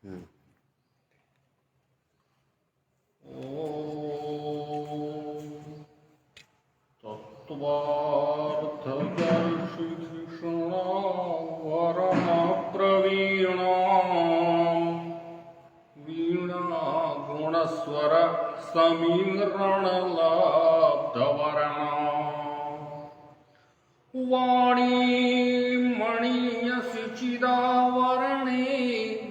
हम्म। तत्त्वार्थदर्शिषुणवरणप्रवीण वीणा गुणस्वर समीरणलब्धवर्ण वाणी मणीयसि चिदावरणे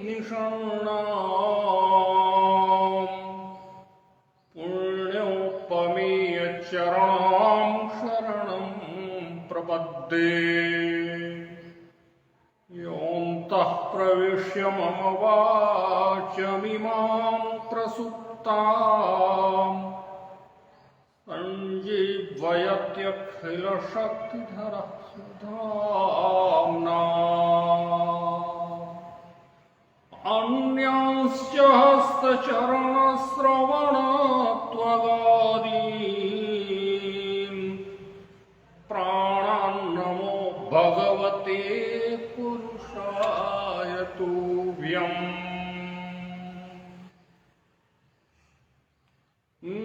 निषण्णा पुण्योपमेय चरणां शरणं प्रपद्ये योऽन्तः प्रविश्य मम वाचमिमां प्रसुप्ताम् सञ्जीवयत्यखिलशक्तिधरः सुधाम्ना अन्यांश्च हस्तचरणश्रवणत्वगादीन् प्राणान्नमो भगवते पुरुषाय तुभ्यम्।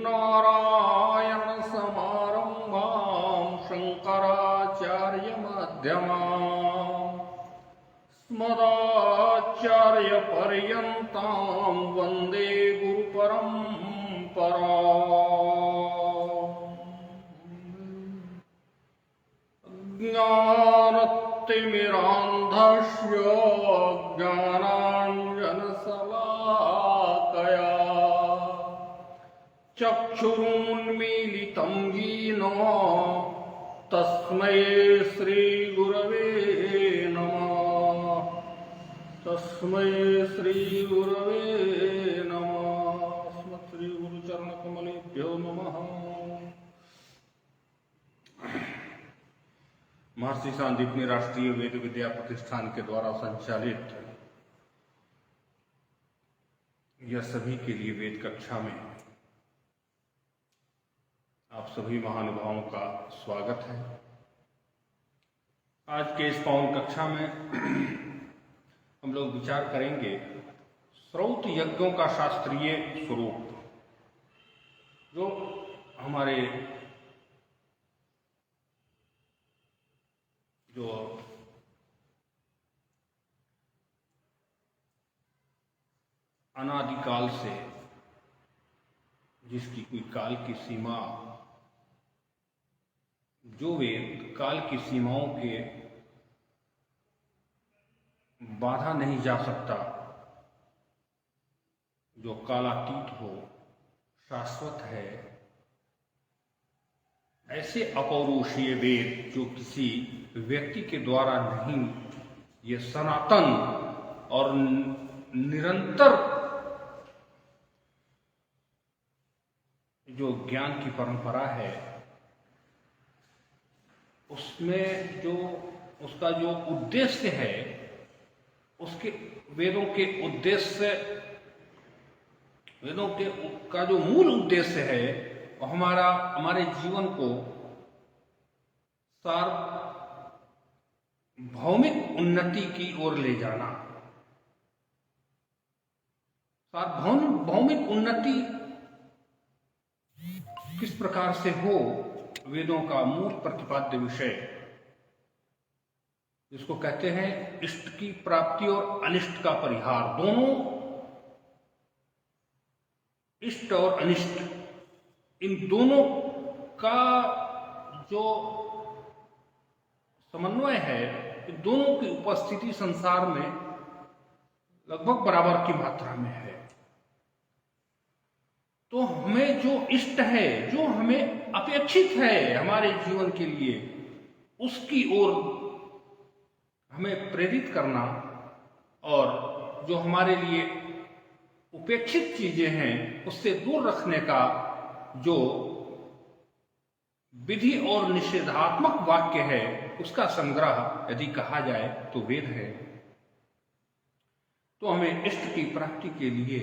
नारायणसमारम्भां शङ्कराचार्यमध्यमाम् अस्मदाचार्यपर्यन्तां वन्दे गुरुपरम्पराम्। ज्ञानतिमिरान्धस्य ज्ञानाञ्जनशलाकया चक्षुरुन्मीलितं येन तस्मै श्रीगुरवे नमः। तस्मै श्रीगुरवे नमः। श्रीगुरुचरणकमलेभ्यो नमः। महर्षि सांदीपनि राष्ट्रीय वेद विद्या प्रतिष्ठान के द्वारा संचालित यह सभी के लिए वेद कक्षा में आप सभी महानुभावों का स्वागत है। आज के इस पावन कक्षा में हम लोग विचार करेंगे श्रौत यज्ञों का शास्त्रीय स्वरूप। जो हमारे जो अनादिकाल से जिसकी कोई काल की सीमा, जो वेद काल की सीमाओं के बाधा नहीं जा सकता, जो कालातीत हो, शाश्वत है, ऐसे अपौरुषीय वेद जो किसी व्यक्ति के द्वारा नहीं, ये सनातन और निरंतर जो ज्ञान की परंपरा है, उसमें जो उसका जो उद्देश्य है, उसके वेदों के उद्देश्य, वेदों के का जो मूल उद्देश्य है, हमारे जीवन को सार्वभौमिक उन्नति की ओर ले जाना। सार्वभौमिक उन्नति किस प्रकार से हो, वेदों का मूल प्रतिपाद्य विषय, जिसको कहते हैं इष्ट की प्राप्ति और अनिष्ट का परिहार। दोनों इष्ट और अनिष्ट, इन दोनों का जो समन्वय है, इन दोनों की उपस्थिति संसार में लगभग बराबर की मात्रा में है। तो हमें जो इष्ट है, जो हमें अपेक्षित है हमारे जीवन के लिए, उसकी ओर हमें प्रेरित करना, और जो हमारे लिए उपेक्षित चीजें हैं उससे दूर रखने का जो विधि और निषेधात्मक वाक्य है, उसका संग्रह यदि कहा जाए तो वेद है। तो हमें इष्ट की प्राप्ति के लिए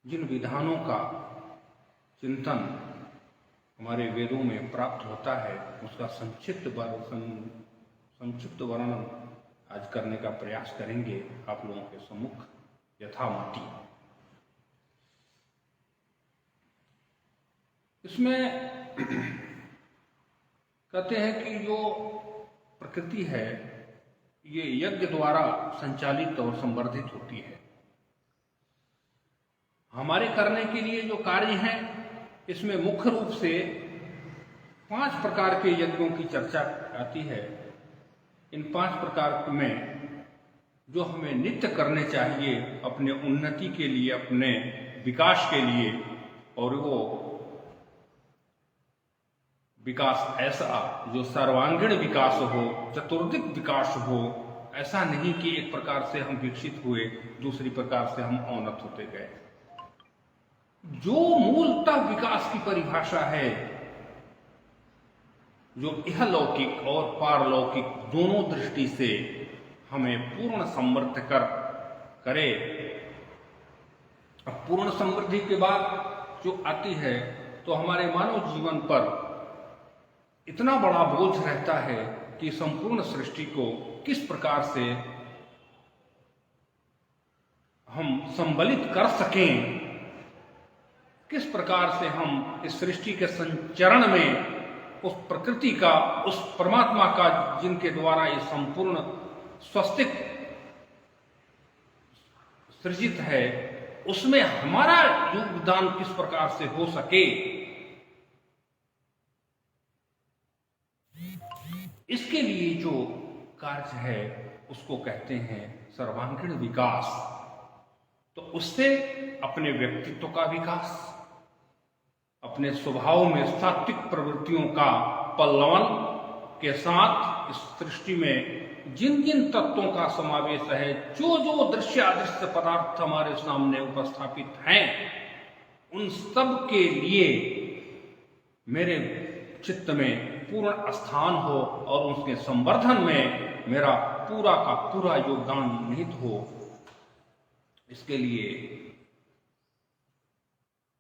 जिन विधानों का चिंतन हमारे वेदों में प्राप्त होता है, उसका संक्षिप्त वर्णन आज करने का प्रयास करेंगे आप लोगों के सम्मुख। यथा माटी। इसमें कहते हैं कि जो प्रकृति है ये यज्ञ द्वारा संचालित और संवर्धित होती है। हमारे करने के लिए जो कार्य हैं इसमें मुख्य रूप से 5 प्रकार के यज्ञों की चर्चा आती है। इन 5 प्रकार में जो हमें नित्य करने चाहिए अपने उन्नति के लिए, अपने विकास के लिए, और वो विकास ऐसा जो सर्वांगीण विकास हो, चतुर्दिक विकास हो। ऐसा नहीं कि एक प्रकार से हम विकसित हुए, दूसरी प्रकार से हम अवनत होते गए। जो मूलतः विकास की परिभाषा है, जो इहलौकिक और पारलौकिक दोनों दृष्टि से हमें पूर्ण समृद्ध करे। अब पूर्ण समृद्धि के बाद जो आती है तो हमारे मानव जीवन पर इतना बड़ा बोझ रहता है कि संपूर्ण सृष्टि को किस प्रकार से हम संबलित कर सकें, किस प्रकार से हम इस सृष्टि के संचरण में उस प्रकृति का, उस परमात्मा का जिनके द्वारा ये संपूर्ण स्वस्तिक सृजित है, उसमें हमारा योगदान किस प्रकार से हो सके, इसके लिए जो कार्य है उसको कहते हैं सर्वांगीण विकास। तो उससे अपने व्यक्तित्व का विकास, अपने स्वभाव में सात्विक प्रवृत्तियों का पल्लवन के साथ इस सृष्टि में जिन जिन तत्वों का समावेश है, जो जो दृश्य अदृश्य पदार्थ हमारे सामने उपस्थापित हैं, उन सब के लिए मेरे चित्त में पूर्ण स्थान हो और उसके संवर्धन में मेरा पूरा का पूरा योगदान निहित हो। इसके लिए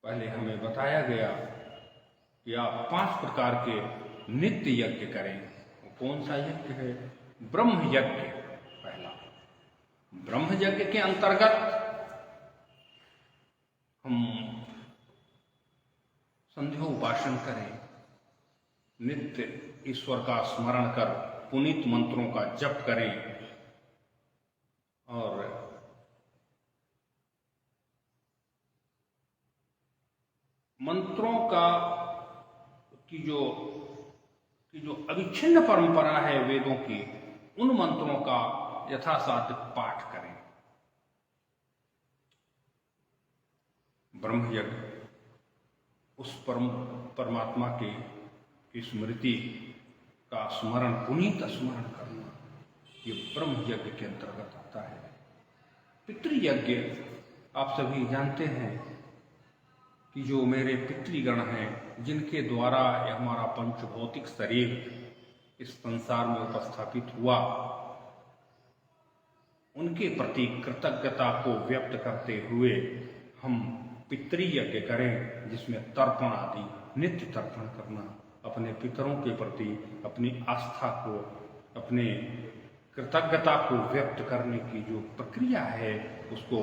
पहले हमें बताया गया कि आप 5 प्रकार के नित्य यज्ञ करें। कौन सा यज्ञ है? ब्रह्म यज्ञ। पहला ब्रह्म यज्ञ के अंतर्गत हम संध्या उपासन करें, नित्य ईश्वर का स्मरण कर पुनीत मंत्रों का जप करें, और मंत्रों का की जो अविच्छिन्न परंपरा है वेदों की, उन मंत्रों का यथासाध्य पाठ करें। ब्रह्म यज्ञ उस परमात्मा की स्मृति का स्मरण, पुनीत स्मरण करना, ये ब्रह्म यज्ञ के अंतर्गत आता है। पितृयज्ञ आप सभी जानते हैं कि जो मेरे पितृगण हैं, जिनके द्वारा यह हमारा पंचभौतिक शरीर इस संसार में उपस्थापित हुआ, उनके प्रति कृतज्ञता को व्यक्त करते हुए हम पितृयज्ञ करें, जिसमें तर्पण आदि, नित्य तर्पण करना, अपने पितरों के प्रति अपनी आस्था को, अपने कृतज्ञता को व्यक्त करने की जो प्रक्रिया है उसको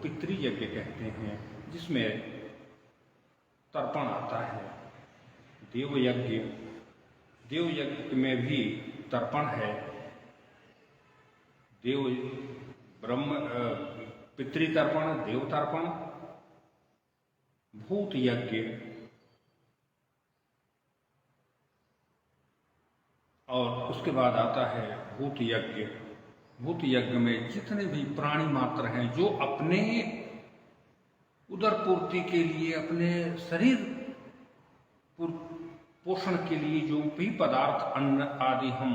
पितृयज्ञ कहते हैं, जिसमें तर्पण आता है। देवयज्ञ, देवयज्ञ में भी तर्पण है। ब्रह्म पितृतर्पण, देवतर्पण, भूत यज्ञ, और उसके बाद आता है भूत यज्ञ। भूत यज्ञ में जितने भी प्राणी मात्र हैं जो अपने उदर पूर्ति के लिए, अपने शरीर पोषण के लिए जो भी पदार्थ, अन्न आदि हम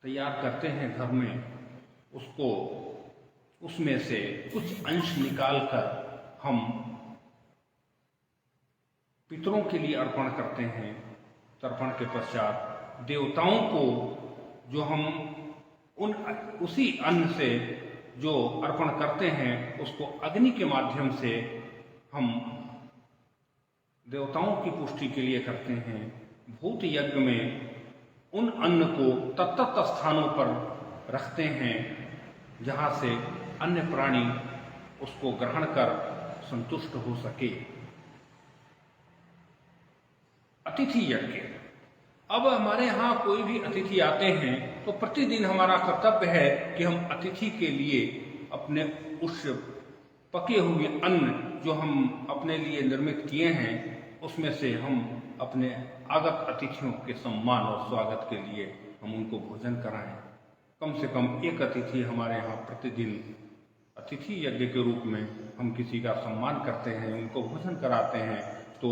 तैयार करते हैं घर में, उसको उसमें से कुछ अंश निकालकर हम पितरों के लिए अर्पण करते हैं। तर्पण के पश्चात देवताओं को जो हम उसी अन्न से जो अर्पण करते हैं उसको अग्नि के माध्यम से हम देवताओं की पुष्टि के लिए करते हैं। भूत यज्ञ में उन अन्न को तत्त स्थानों पर रखते हैं जहाँ से अन्य प्राणी उसको ग्रहण कर संतुष्ट हो सके। अतिथि यज्ञ। अब हमारे यहाँ कोई भी अतिथि आते हैं तो प्रतिदिन हमारा कर्तव्य है कि हम अतिथि के लिए अपने उस पके हुए अन्न जो हम अपने लिए निर्मित किए हैं उसमें से हम अपने आगत अतिथियों के सम्मान और स्वागत के लिए हम उनको भोजन कराएं। कम से कम एक अतिथि हमारे यहाँ प्रतिदिन अतिथि यज्ञ के रूप में हम किसी का सम्मान करते हैं, उनको भोजन कराते हैं, तो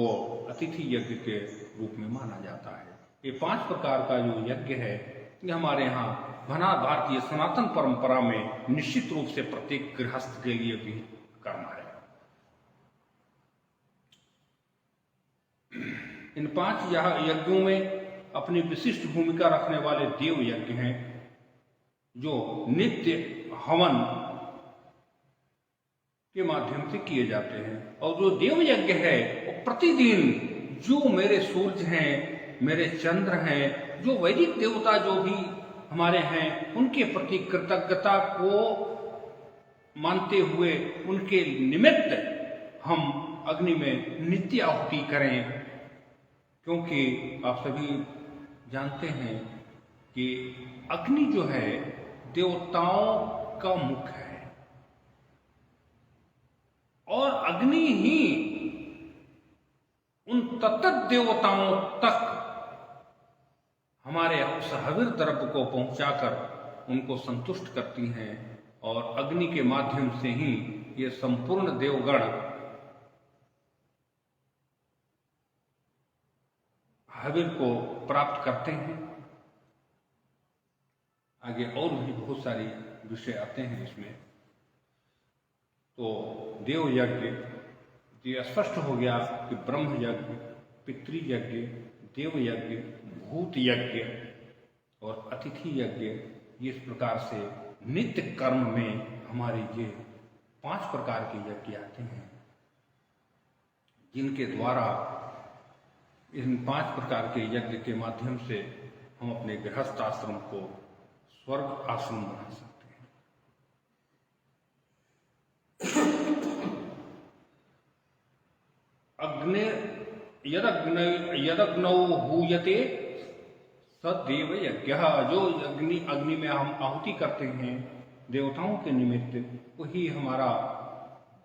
अतिथि यज्ञ के रूप में माना जाता है। ये 5 प्रकार का जो यज्ञ है ये हमारे यहाँ भारतीय सनातन परंपरा में निश्चित रूप से प्रत्येक गृहस्थ के लिए भी करना है। इन 5 यज्ञों में अपनी विशिष्ट भूमिका रखने वाले देव यज्ञ हैं जो नित्य हवन के माध्यम से किए जाते हैं, और जो देव यज्ञ है वो प्रतिदिन जो मेरे सूर्य हैं, मेरे चंद्र हैं, जो वैदिक देवता जो भी हमारे हैं उनके प्रति कृतज्ञता को मानते हुए उनके निमित्त हम अग्नि में नित्य आहुति करें। क्योंकि आप सभी जानते हैं कि अग्नि जो है देवताओं का मुख है, और अग्नि ही उन तत्त देवताओं तक हमारे उस हविर द्रव्य को पहुंचाकर उनको संतुष्ट करती हैं, और अग्नि के माध्यम से ही ये संपूर्ण देवगण हविर को प्राप्त करते हैं। आगे और भी बहुत सारे विषय आते हैं इसमें। तो देव यज्ञ ये स्पष्ट हो गया कि ब्रह्म यज्ञ, पितृयज्ञ, देव यज्ञ, भूत यज्ञ और अतिथि यज्ञ, ये इस प्रकार से नित्य कर्म में हमारे ये 5 प्रकार के यज्ञ आते हैं, जिनके द्वारा इन 5 प्रकार के यज्ञ के माध्यम से हम अपने गृहस्थ आश्रम को स्वर्ग आश्रम बना सकते हैं। यदग्नौ हूयते सदेव यज्ञ। जो अग्नि में हम आहुति करते हैं देवताओं के निमित्त, वही हमारा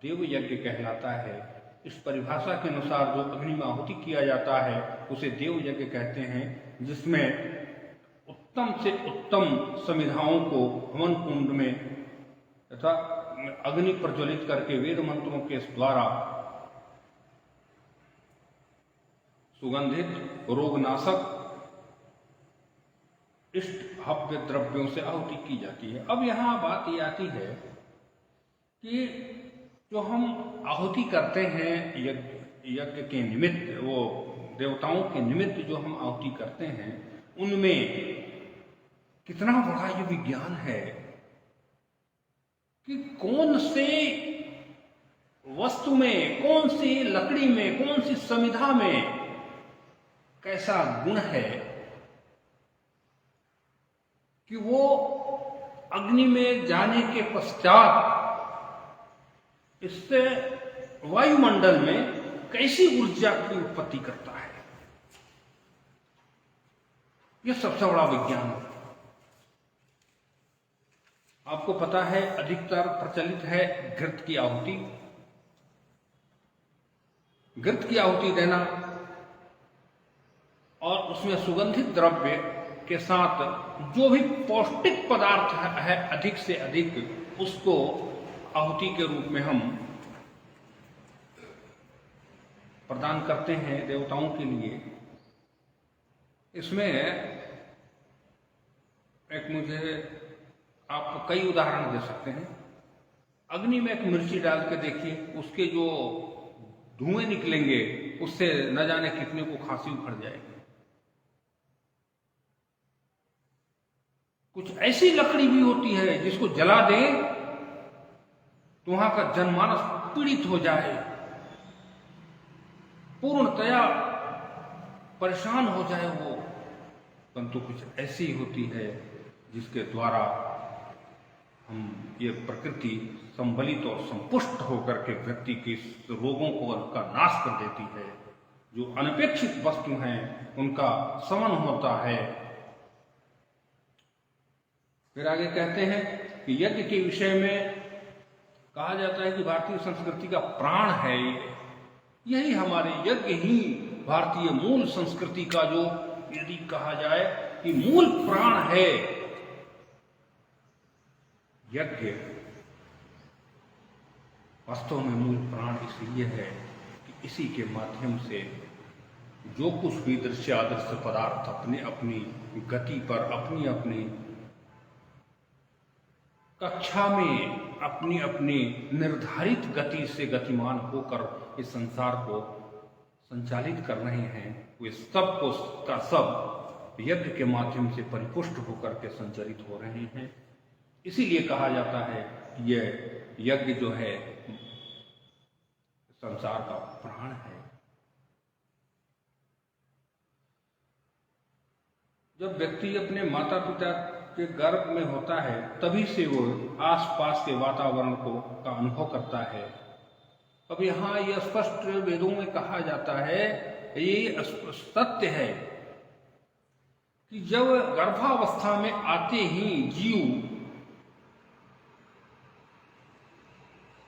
देव यज्ञ कहलाता है। इस परिभाषा के अनुसार जो अग्नि में आहुति किया जाता है उसे देव यज्ञ कहते हैं, जिसमें उत्तम से उत्तम समिधाओं को हवन कुंड में तथा अग्नि प्रज्वलित करके वेद मंत्रों के द्वारा सुगंधित रोगनाशक इष्ट हव्य द्रव्यों से आहुति की जाती है। अब यहाँ बात ये आती है कि जो हम आहुति करते हैं यज्ञ के निमित्त, वो देवताओं के निमित्त जो हम आहुति करते हैं, उनमें कितना बड़ा ये विज्ञान है कि कौन से वस्तु में, कौन सी लकड़ी में, कौन सी समिधा में कैसा गुण है कि वो अग्नि में जाने के पश्चात इससे वायुमंडल में कैसी ऊर्जा की उत्पत्ति करता है। यह सबसे बड़ा विज्ञान है। आपको पता है अधिकतर प्रचलित है घृत की आहुति। घृत की आहुति देना और उसमें सुगंधित द्रव्य के साथ जो भी पौष्टिक पदार्थ है अधिक से अधिक उसको आहुति के रूप में हम प्रदान करते हैं देवताओं के लिए। इसमें एक मुझे आप कई उदाहरण दे सकते हैं। अग्नि में एक मिर्ची डाल के देखिए, उसके जो धुएं निकलेंगे उससे न जाने कितने को खांसी उखड़ जाएगी। कुछ ऐसी लकड़ी भी होती है जिसको जला दें तो वहां का जनमानस पीड़ित हो जाए, पूर्णतया परेशान हो जाए वो, परंतु कुछ ऐसी होती है जिसके द्वारा हम ये प्रकृति संबलित और संपुष्ट होकर के व्यक्ति के रोगों को का नाश कर देती है। जो अनपेक्षित वस्तु हैं उनका समन होता है। फिर आगे कहते हैं कि यज्ञ के विषय में कहा जाता है कि भारतीय संस्कृति का प्राण है यही हमारे यज्ञ ही भारतीय मूल संस्कृति का जो यदि कहा जाए कि मूल प्राण है। यज्ञ वास्तव में मूल प्राण इसलिए है कि इसी के माध्यम से जो कुछ भी दृश्य अदृश्य पदार्थ अपने अपनी गति पर अपनी अपनी कक्षा में अपनी अपनी निर्धारित गति से गतिमान होकर इस संसार को संचालित कर रहे हैं, वे सब को का सब यज्ञ के माध्यम से परिपुष्ट होकर के संचालित हो रहे हैं। इसीलिए कहा जाता है कि यह यज्ञ जो है संसार का प्राण है। जब व्यक्ति अपने माता पिता के गर्भ में होता है तभी से वो आसपास के वातावरण को का अनुभव करता है। अब यहाँ यह स्पष्ट वेदों में कहा जाता है, ये सत्य है कि जब गर्भावस्था में आते ही जीव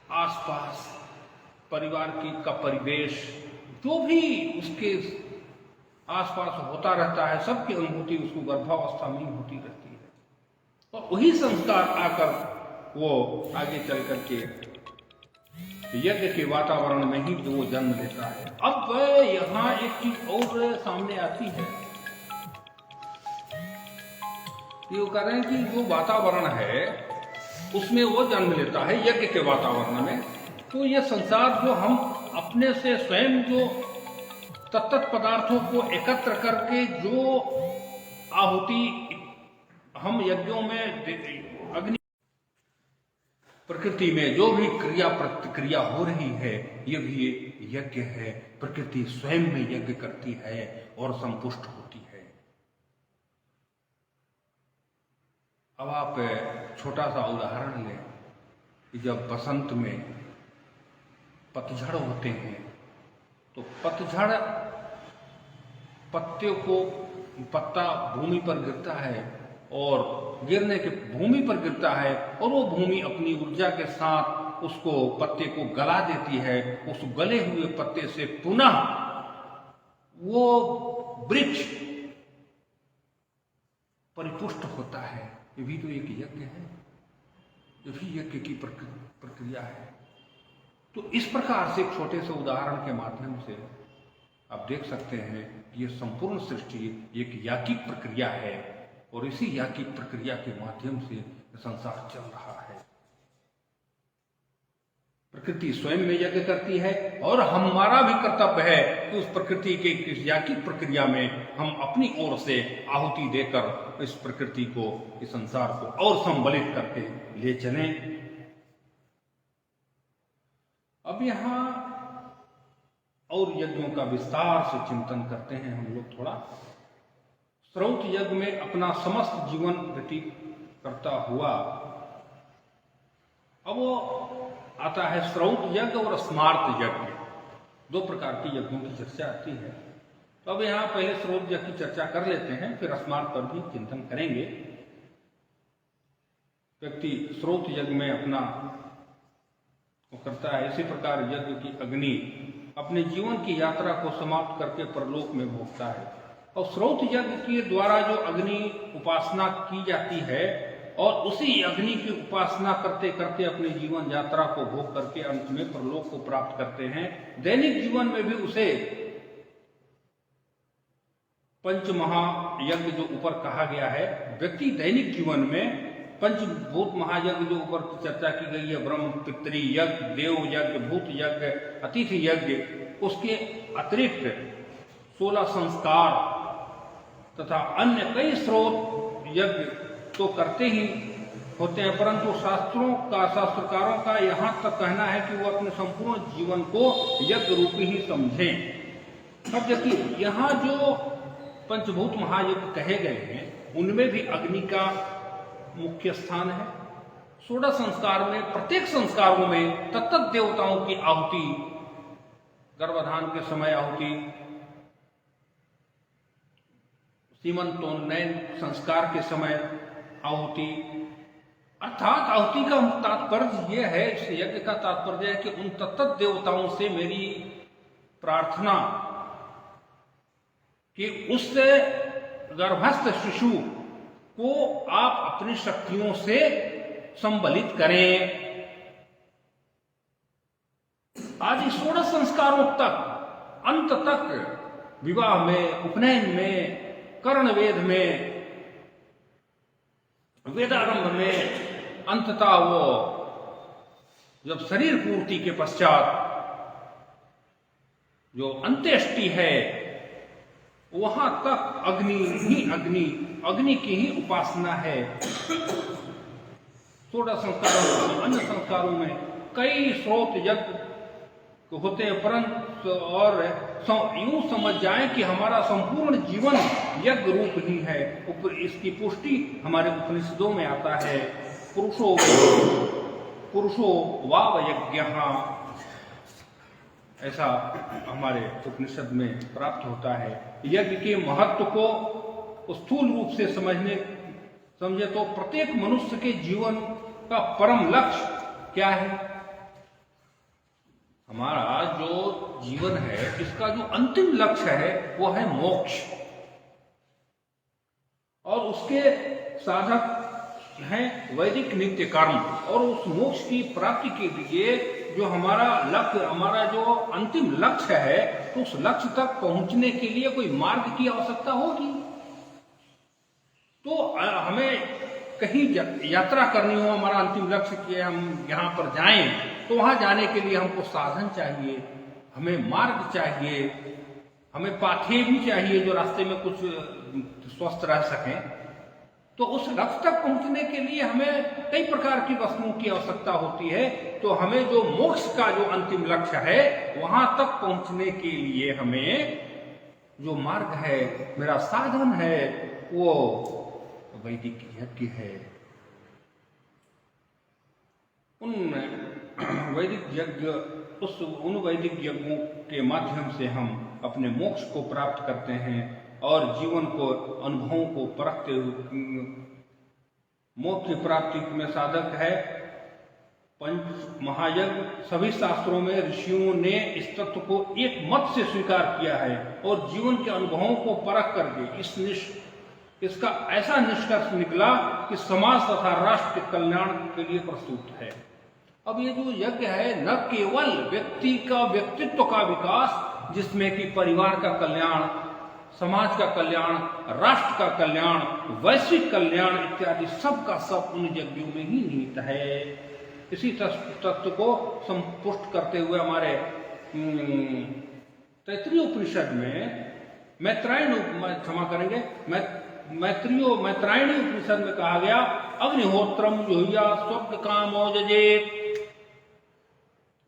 आसपास परिवार का परिवेश जो भी उसके आसपास होता रहता है सबकी अनुभूति उसको गर्भावस्था में ही होती रहती है और वही संस्कार आकर वो आगे चल करके यज्ञ के वातावरण में ही जो वो जन्म लेता है। अब यहाँ एक चीज और सामने आती है, ये कह रहे हैं कि जो वातावरण है उसमें वो जन्म लेता है यज्ञ के वातावरण में, तो ये संसार जो हम अपने से स्वयं जो तत्त पदार्थों को एकत्र करके जो आहुति हम यज्ञों में अग्नि प्रकृति में जो भी क्रिया प्रतिक्रिया हो रही है ये भी यज्ञ है। प्रकृति स्वयं में यज्ञ करती है और संपुष्ट होती है। अब आप छोटा सा उदाहरण लें कि जब बसंत में पतझड़ होते हैं तो पतझड़ पत्ते को पत्ता भूमि पर गिरता है और गिरने के भूमि पर गिरता है और वो भूमि अपनी ऊर्जा के साथ उसको पत्ते को गला देती है। उस गले हुए पत्ते से पुनः वो वृक्ष परिपुष्ट होता है। ये भी तो एक यज्ञ है, ये भी यज्ञ की प्रक्रिया है। तो इस प्रकार से छोटे से उदाहरण के माध्यम से आप देख सकते हैं कि ये संपूर्ण सृष्टि एक याज्ञिक प्रक्रिया है और इसी याज्ञिक प्रक्रिया के माध्यम से संसार चल रहा है। प्रकृति स्वयं में यज्ञ करती है और हमारा भी कर्तव्य है कि उस प्रकृति के इस याज्ञिक प्रक्रिया में हम अपनी ओर से आहुति देकर इस प्रकृति को, इस संसार को और संबलित करके ले चलें। अब यहाँ और यज्ञों का विस्तार से चिंतन करते हैं हम लोग थोड़ा। श्रौत यज्ञ में अपना समस्त जीवन व्यतीत करता हुआ अब वो आता है श्रौत यज्ञ और स्मार्त यज्ञ, दो प्रकार के यज्ञों की चर्चा आती है। तो अब यहाँ पहले श्रौत यज्ञ की चर्चा कर लेते हैं, फिर स्मार्त पर भी चिंतन करेंगे। व्यक्ति श्रौत यज्ञ में अपना वो करता है। इसी प्रकार यज्ञ की अग्नि अपने जीवन की यात्रा को समाप्त करके परलोक में भोगता है और श्रौत यज्ञ के द्वारा जो अग्नि उपासना की जाती है और उसी अग्नि की उपासना करते करते अपने जीवन यात्रा को भोग करके अंत में परलोक को प्राप्त करते हैं। दैनिक जीवन में भी उसे पंच महायज्ञ जो ऊपर कहा गया है, व्यक्ति दैनिक जीवन में पंचभूत महायज्ञ जो ऊपर चर्चा की गई है, ब्रह्म पितृ यज्ञ, देव यज्ञ, भूत यज्ञ, अतिथि यज्ञ, उसके अतिरिक्त 16 संस्कार तथा अन्य कई स्रोत यज्ञ तो करते ही होते हैं, परंतु शास्त्रकारों का यहाँ तक कहना है कि वो अपने संपूर्ण जीवन को यज्ञ रूपी ही समझें। अब जबकि यहाँ जो पंचभूत महायज्ञ कहे गए हैं उनमें भी अग्नि का मुख्य स्थान है षोडश संस्कार में, प्रत्येक संस्कारों में तत्त देवताओं की आहुति, गर्भाधान के समय आहुति, सीमंतोन्नयन संस्कार के समय आहुति, अर्थात आहुति का तात्पर्य यह है, इस यज्ञ का तात्पर्य है कि उन तत्त देवताओं से मेरी प्रार्थना कि उससे गर्भस्थ शिशु को आप अपनी शक्तियों से संबलित करें। आदि 16 संस्कारों तक, अंत तक, विवाह में, उपनयन में, कर्ण वेद में, वेदारंभ में, अंततः वो जब शरीर पूर्ति के पश्चात जो अंत्येष्टि है, वहां तक अग्नि ही अग्नि, अग्नि की ही उपासना है। 16 संस्कारों में, अन्य संस्कारों में कई स्रोत यज्ञ होते हैं, परंतु और यूं समझ जाएं कि हमारा संपूर्ण जीवन यज्ञ रूप ही है। इसकी पुष्टि हमारे उपनिषदों में आता है, पुरुषो वाव यज्ञः, ऐसा हमारे उपनिषद में प्राप्त होता है। यज्ञ के महत्व को स्थूल रूप से समझे तो प्रत्येक मनुष्य के जीवन का परम लक्ष्य क्या है? हमारा जो जीवन है, इसका जो अंतिम लक्ष्य है वो है मोक्ष, और उसके साधक हैं वैदिक नित्य कर्म। और उस मोक्ष की प्राप्ति के लिए जो हमारा लक्ष्य, हमारा जो अंतिम लक्ष्य है, तो उस लक्ष्य तक पहुंचने के लिए कोई मार्ग की आवश्यकता होगी। तो हमें कहीं यात्रा करनी हो, हमारा अंतिम लक्ष्य कि हम यहाँ पर जाएं, तो वहां जाने के लिए हमको साधन चाहिए, हमें मार्ग चाहिए, हमें पाथे भी चाहिए जो रास्ते में कुछ स्वस्थ रह सकें। तो उस लक्ष्य तक पहुंचने के लिए हमें कई प्रकार की वस्तुओं की आवश्यकता होती है। तो हमें जो मोक्ष का जो अंतिम लक्ष्य है, वहां तक पहुंचने के लिए हमें जो मार्ग है, मेरा साधन है, वो वैदिक यज्ञ है। उन वैदिक यज्ञों के माध्यम से हम अपने मोक्ष को प्राप्त करते हैं और जीवन को, अनुभवों को परखते हुए मोक्ष की प्राप्ति में साधक है पंच महायज्ञ। सभी शास्त्रों में ऋषियों ने इस तत्व को एक मत से स्वीकार किया है और जीवन के अनुभवों को परख करके इसका ऐसा निष्कर्ष निकला कि समाज तथा राष्ट्र के कल्याण के लिए प्रस्तुत है। अब ये जो यज्ञ है, न केवल व्यक्ति का व्यक्तित्व का विकास, जिसमें कि परिवार का कल्याण, समाज का कल्याण, राष्ट्र का कल्याण, वैश्विक कल्याण इत्यादि सब का सब उन यज्ञों में ही निहित है। इसी तत्व को संपुष्ट करते हुए हमारे तैत्तिरीय उपनिषद में मैत्रायणी उपनिषद में कहा गया, अग्निहोत्रम जुहुयात् स्वर्ग कामो जजेत।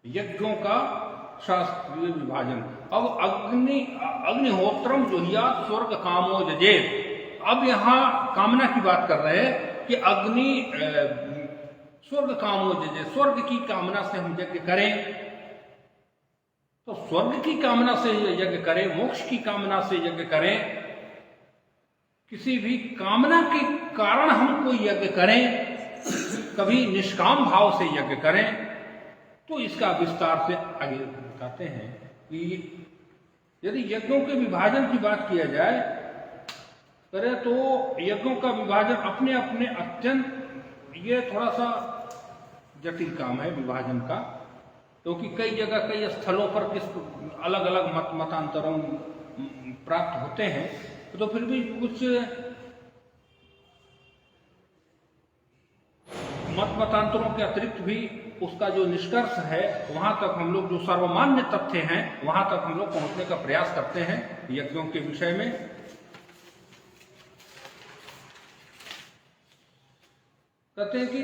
यज्ञों का शास्त्रीय विभाजन। अब अग्निहोत्रम जुहुयात् स्वर्ग कामो जजेत। अब यहाँ कामना की बात कर रहे हैं कि अग्नि स्वर्ग कामो जजेत, स्वर्ग की कामना से हम यज्ञ करें। तो स्वर्ग की कामना से यज्ञ करें, मोक्ष की कामना से यज्ञ करें, किसी भी कामना के कारण हम कोई यज्ञ करें, कभी निष्काम भाव से यज्ञ करें, तो इसका विस्तार से आगे बताते हैं कि यदि यज्ञों के विभाजन की बात किया जाए करें तो यज्ञों का विभाजन अपने अपने अत्यंत, ये थोड़ा सा जटिल काम है विभाजन का, क्योंकि कई जगह कई स्थलों पर किस अलग अलग मतांतरों प्राप्त होते हैं। तो फिर भी कुछ मतांतरों के अतिरिक्त भी उसका जो निष्कर्ष है, वहां तक हम लोग जो सर्वमान्य तथ्य हैं, वहां तक हम लोग पहुंचने का प्रयास करते हैं यज्ञों के विषय में। कहते हैं कि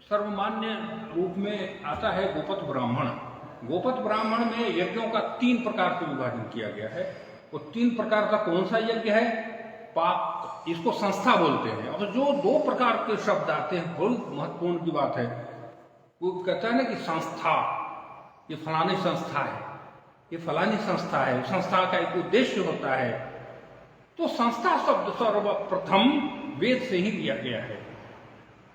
सर्वमान्य रूप में आता है गोपत ब्राह्मण। गोपत ब्राह्मण में यज्ञों का 3 प्रकार से विभाजन किया गया है। वो 3 प्रकार का कौन सा यज्ञ है? पाक, इसको संस्था बोलते हैं। और जो दो प्रकार के शब्द आते हैं, बहुत महत्वपूर्ण की बात है। वो कहता है ना कि संस्था, ये फलानी संस्था है, ये फलानी संस्था है, संस्था का एक उद्देश्य होता है। तो संस्था शब्द सर्वप्रथम वेद से ही लिया गया है।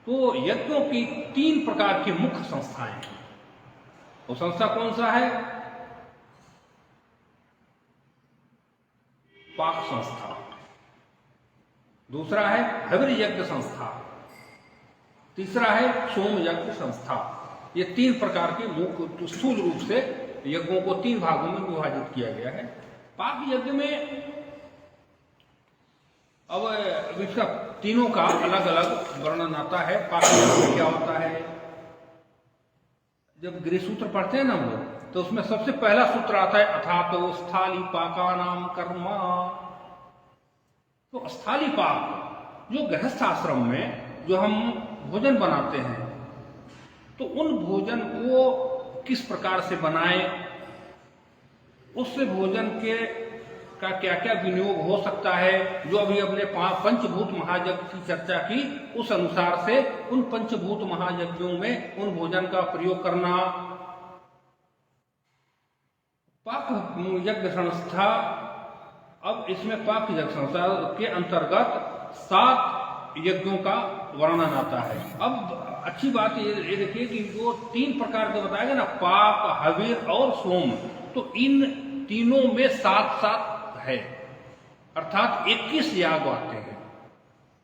तो यज्ञों की 3 प्रकार की मुख्य संस्थाएं हैं। वो संस्था कौन सा है? पाक संस्था, दूसरा है हविर यज्ञ संस्था, तीसरा है सोम यज्ञ संस्था। ये 3 प्रकार के मुख्य स्थूल रूप से यज्ञों को 3 भागों में विभाजित किया गया है। पाक यज्ञ में अब इसका तीनों का अलग अलग वर्णन आता है। पाक यज्ञ में क्या होता है? जब गृह सूत्र पढ़ते हैं ना हम लोग, तो उसमें सबसे पहला सूत्र आता है अथातो स्थाली पाका नाम कर्मा। तो स्थाली पाक जो गृहस्थ आश्रम में जो हम भोजन बनाते हैं, तो उन भोजन को किस प्रकार से बनाएं, उससे भोजन के का क्या क्या विनियोग हो सकता है, जो अभी अपने पंचभूत महायज्ञ की चर्चा की, उस अनुसार से उन पंचभूत महायज्ञों में उन भोजन का प्रयोग करना। पाक यज्ञ संस्था, अब इसमें पाक यज्ञ संस्था के अंतर्गत 7 यज्ञों का वर्णन आता है। अब अच्छी बात ये देखिए कि जो 3 प्रकार के बताए गए ना, पाक, हविर और सोम, तो इन तीनों में 7-7 है, अर्थात 21 याग आते हैं।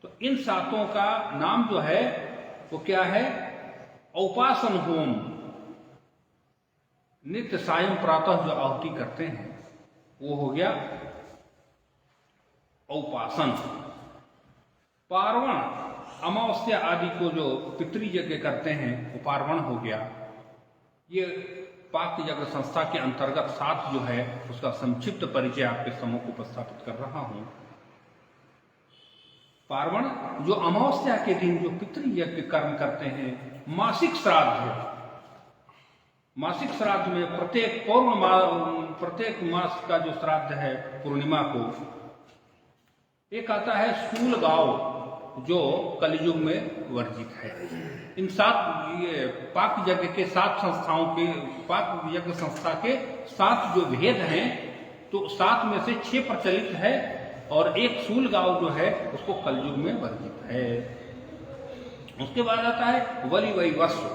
तो इन 7 का नाम जो है वो क्या है? औपासन होम, नित्य सायं प्रातः जो आहुति करते हैं वो हो गया औपासन। पार्वण, अमावस्या आदि को जो पितृयज्ञ करते हैं वो पार्वण हो गया। ये पाक यज्ञ संस्था के अंतर्गत 7 जो है उसका संक्षिप्त परिचय आपके सम्मुख उपस्थापित कर रहा हूं। पार्वण जो अमावस्या के दिन जो पितृयज्ञ कर्म करते हैं, मासिक श्राद्ध है। मासिक श्राद्ध में प्रत्येक मास का जो श्राद्ध है पूर्णिमा को, एक आता है स्थूलगांव जो कलयुग में वर्जित है। इन 7 ये पाक यज्ञ के 7 संस्थाओं के, पाक यज्ञ संस्था के 7 जो भेद हैं, तो 7 में से 6 प्रचलित है और एक स्थूलगांव जो है उसको कलयुग में वर्जित है। उसके बाद आता है वली वैवस्व।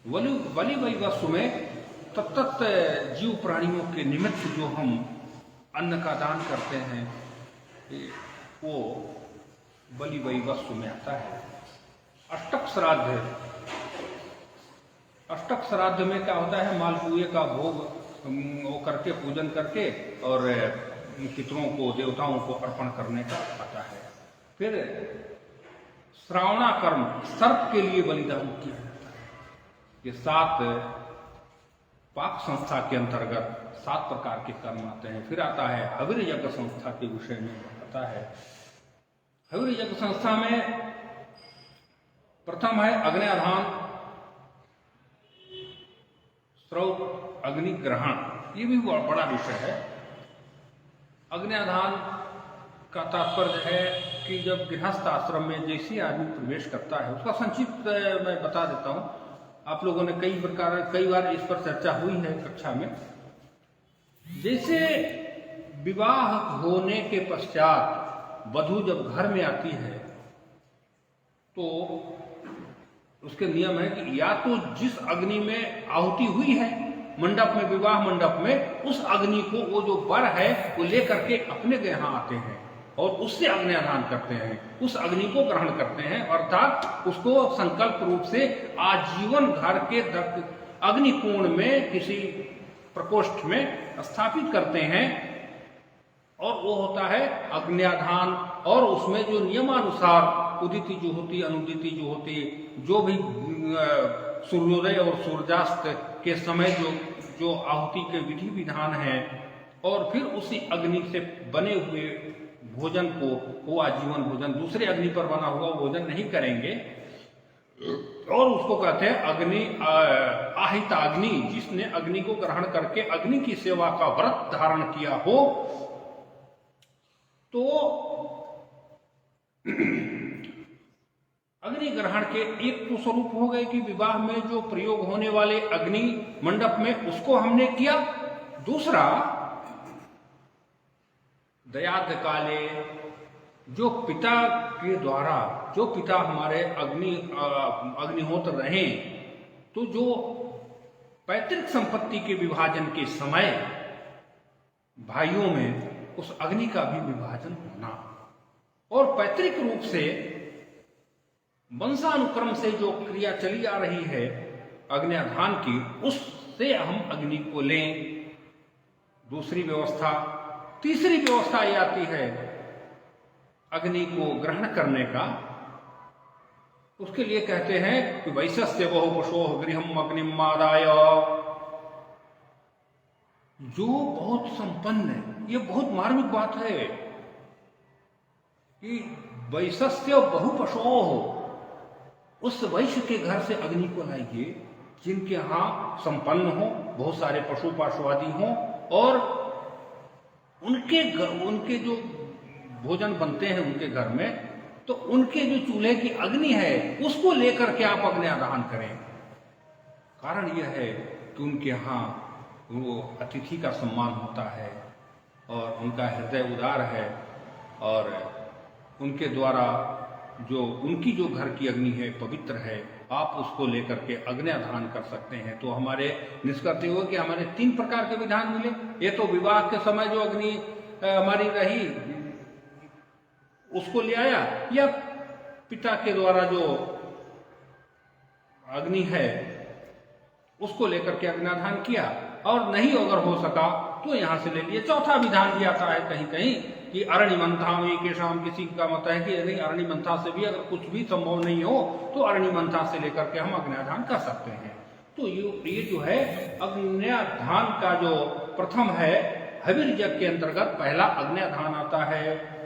वली वैवस्व में तत्त जीव प्राणियों के निमित्त जो हम अन्न का दान करते हैं, वो बलि वैवस्व में आता है। अष्टक श्राद्ध है। अष्टक श्राद्ध में क्या होता है? मालपुए का भोग वो करके, पूजन करके और पितरों को, देवताओं को अर्पण करने का आता है। फिर श्रावणा कर्म, सर्प के लिए बलिदान किया जाता है। ये 7 पाक संस्था के अंतर्गत 7 प्रकार के कर्म आते हैं। फिर आता है हविर यज्ञ संस्था के विषय में आता है। हविर यज्ञ संस्था में प्रथम है अग्न्याधान, स्रौत, अग्नि ग्रहण। ये भी बड़ा विषय है। अग्न्याधान का तात्पर्य है कि जब गृहस्थ आश्रम में जैसे आदमी प्रवेश करता है, उसका संक्षिप्त मैं बता देता हूं। आप लोगों ने कई बार इस पर चर्चा हुई है कक्षा में। जैसे विवाह होने के पश्चात वधू जब घर में आती है, तो उसके नियम है कि या तो जिस अग्नि में आहुति हुई है मंडप में, विवाह मंडप में, उस अग्नि को वो जो वर है वो लेकर के अपने यहाँ आते हैं और उससे अग्न्याधान करते हैं, उस अग्नि को ग्रहण करते हैं, अर्थात उसको संकल्प रूप से आजीवन घर के अग्निकोण में किसी प्रकोष्ठ में स्थापित करते हैं। और वो होता है अग्न्याधान। और उसमें जो नियमानुसार उदिति जो होती, अनुदिति जो होती, जो भी सूर्योदय और सूर्यास्त के समय जो आहुति के विधि विधान हैं, और फिर उसी अग्नि से बने हुए भोजन को वो आजीवन भोजन, दूसरे अग्नि पर बना हुआ भोजन नहीं करेंगे। और उसको कहते हैं अग्नि आहिताग्नि। जिसने अग्नि को ग्रहण करके अग्नि की सेवा का व्रत धारण किया हो, अग्नि ग्रहण के एक तो स्वरूप हो गए कि विवाह में जो प्रयोग होने वाले अग्नि मंडप में उसको हमने किया। दूसरा, दयाद काले जो पिता के द्वारा, जो पिता हमारे अग्निहोत्र रहे, तो जो पैतृक संपत्ति के विभाजन के समय भाइयों में उस अग्नि का भी विभाजन होना, और पैतृक रूप से वंशानुक्रम से जो क्रिया चली आ रही है अग्न्याधान की, उससे हम अग्नि को लें। दूसरी व्यवस्था। तीसरी व्यवस्था ये आती है अग्नि को ग्रहण करने का। उसके लिए कहते हैं कि वैशस्य बहुपशोः गृहम् अग्निम् आदाय, जो बहुत संपन्न है। ये बहुत मार्मिक बात है कि वैशस्य बहुपशोः, उस वैश्य के घर से अग्नि को लाइए जिनके यहां संपन्न हो, बहुत सारे पशु पाशुआदि हों, और उनके जो भोजन बनते हैं उनके घर में, तो उनके जो चूल्हे की अग्नि है उसको लेकर के आप अग्न्याधान करें। कारण यह है कि उनके यहाँ वो अतिथि का सम्मान होता है और उनका हृदय उदार है, और उनके द्वारा जो उनकी जो घर की अग्नि है पवित्र है, आप उसको लेकर के अग्न्याधान कर सकते हैं। तो हमारे निष्कर्ष हो कि हमारे 3 प्रकार के विधान मिले। ये तो विवाह के समय जो अग्नि हमारी रही उसको ले आया, या पिता के द्वारा जो अग्नि है उसको लेकर के अग्न्याधान किया, और नहीं अगर हो सका तो यहां से ले लिए। चौथा विधान भी आता है कहीं कहीं कि अरणिमंथा में, केशाम किसी का मत है कि नहीं अरणिमंथा से भी अगर कुछ भी संभव नहीं हो तो अरणिमंथा से लेकर के हम अग्न्याधान कर सकते हैं। तो ये जो है अग्न्याधान का जो प्रथम है हविर यज्ञ के अंतर्गत पहला अग्न्याधान आता है।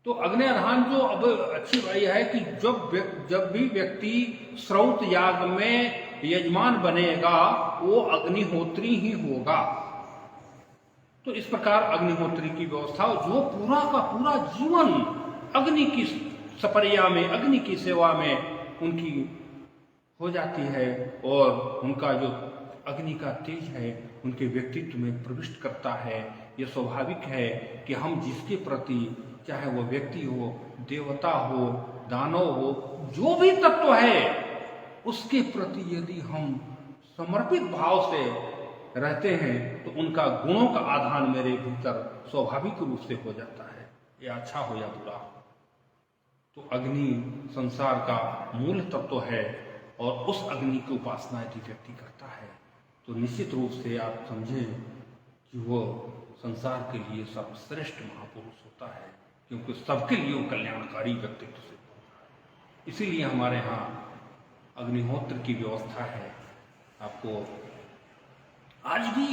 तो अग्न्याधान जो अब अच्छी बात है कि जब भी व्यक्ति श्रौत याग में यजमान बनेगा वो अग्निहोत्री ही होगा। तो इस प्रकार अग्निहोत्री की व्यवस्था, जो पूरा का पूरा जीवन अग्नि की सपर्या में, अग्नि की सेवा में उनकी हो जाती है, और उनका जो अग्नि का तेज है उनके व्यक्तित्व में प्रविष्ट करता है। ये स्वाभाविक है कि हम जिसके प्रति, चाहे वो व्यक्ति हो, देवता हो, दानव हो, जो भी तत्व है, उसके प्रति यदि हम समर्पित भाव से रहते हैं तो उनका गुणों का आधान मेरे भीतर स्वाभाविक रूप से हो जाता है, या अच्छा हो या बुरा। तो अग्नि संसार का मूल तत्व है, और उस अग्नि की उपासना यदि व्यक्ति करता है तो निश्चित रूप से आप समझें कि वो संसार के लिए सर्वश्रेष्ठ महापुरुष होता है, क्योंकि सबके लिए वो कल्याणकारी व्यक्तित्व से होता है। इसीलिए हमारे यहाँ अग्निहोत्र की व्यवस्था है। आपको आज भी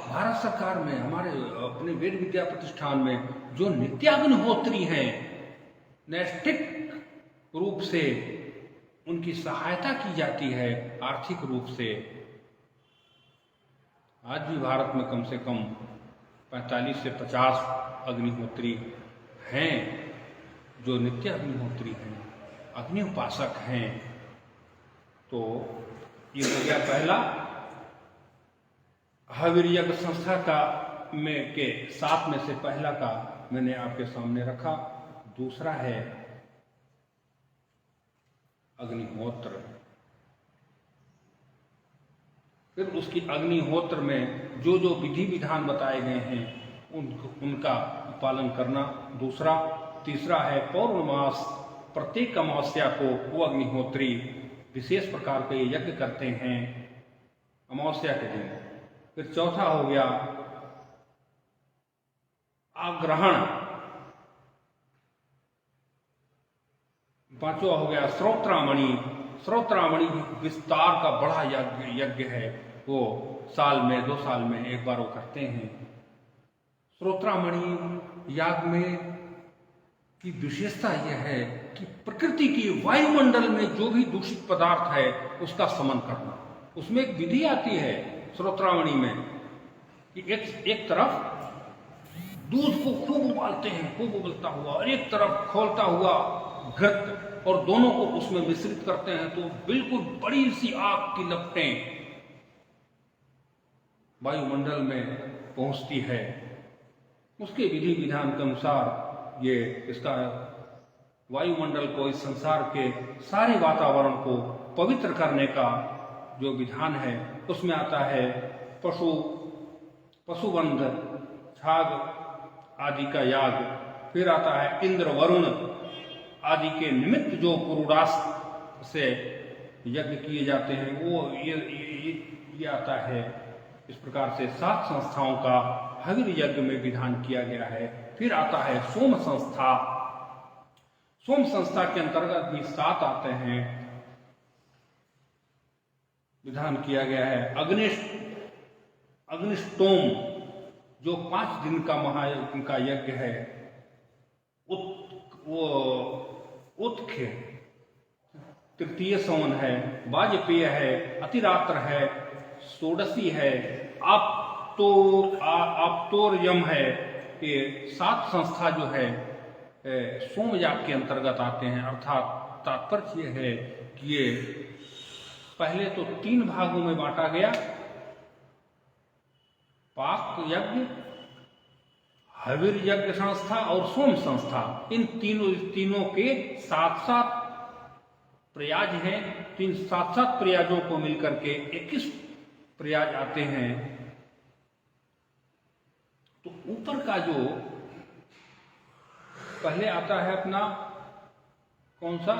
भारत सरकार में, हमारे अपने वेद विद्या प्रतिष्ठान में जो नित्याग्निहोत्री हैं, नैष्ठिक रूप से उनकी सहायता की जाती है आर्थिक रूप से। आज भी भारत में कम से कम 45 से 50 अग्निहोत्री हैं जो नित्य अग्निहोत्री हैं, अग्नि उपासक हैं। तो ये हो गया पहला हविर यज्ञ संस्था का में के 7 में से पहला का मैंने आपके सामने रखा। दूसरा है अग्निहोत्र। फिर उसकी अग्निहोत्र में जो जो विधि विधान बताए गए हैं उनका पालन करना दूसरा। तीसरा है पौर्णमास, प्रत्येक अमावस्या को वो अग्निहोत्री विशेष प्रकार के यज्ञ करते हैं अमावस्या के दिन। फिर चौथा हो गया आग्रहण, पांचवा हो गया श्रोत्रामणि। श्रोत्रामणि विस्तार का बड़ा यज्ञ है, वो साल में 2 साल में एक बार वो करते हैं। श्रोत्रामणि याग में की विशेषता यह है कि प्रकृति की वायुमंडल में जो भी दूषित पदार्थ है उसका समन करना। उसमें एक विधि आती है श्रोत्रामणि में कि एक तरफ दूध को खूब उबालते हैं, खूब उबलता हुआ, और एक तरफ खौलता हुआ घृत, और दोनों को उसमें मिश्रित करते हैं तो बिल्कुल बड़ी सी आग की लपटें वायुमंडल में पहुंचती है। उसके विधि विधान के अनुसार ये इसका वायुमंडल को, इस संसार के सारे वातावरण को पवित्र करने का जो विधान है उसमें आता है पशुबंध, छाग आदि का याग, फिर आता है इंद्र वरुण आदि के निमित्त जो पुरुषार्थ से यज्ञ किए जाते हैं वो ये आता है। इस प्रकार से 7 संस्थाओं का हविर यज्ञ में विधान किया गया है। फिर आता है सोम संस्था। सोम संस्था के अंतर्गत भी 7 आते हैं, विधान किया गया है। अग्निष्टोम जो 5 दिन का महायज्ञ का यज्ञ है। उत्ख्य तृतीय सवन है, वाजपेय है, अतिरात्र है, षोडशी है, आप्तोर्यम है। ये 7 संस्था जो है सोमयाग के अंतर्गत आते हैं। अर्थात तात्पर्य ये है कि ये पहले तो 3 भागों में बांटा गया, पाक यज्ञ, हविर यज्ञ संस्था और सोम संस्था। इन तीनों के 7-7 प्रयाज हैं। 7-7 प्रयाजों को मिलकर के 21 प्रयाज आते हैं। तो ऊपर का जो पहले आता है अपना कौन सा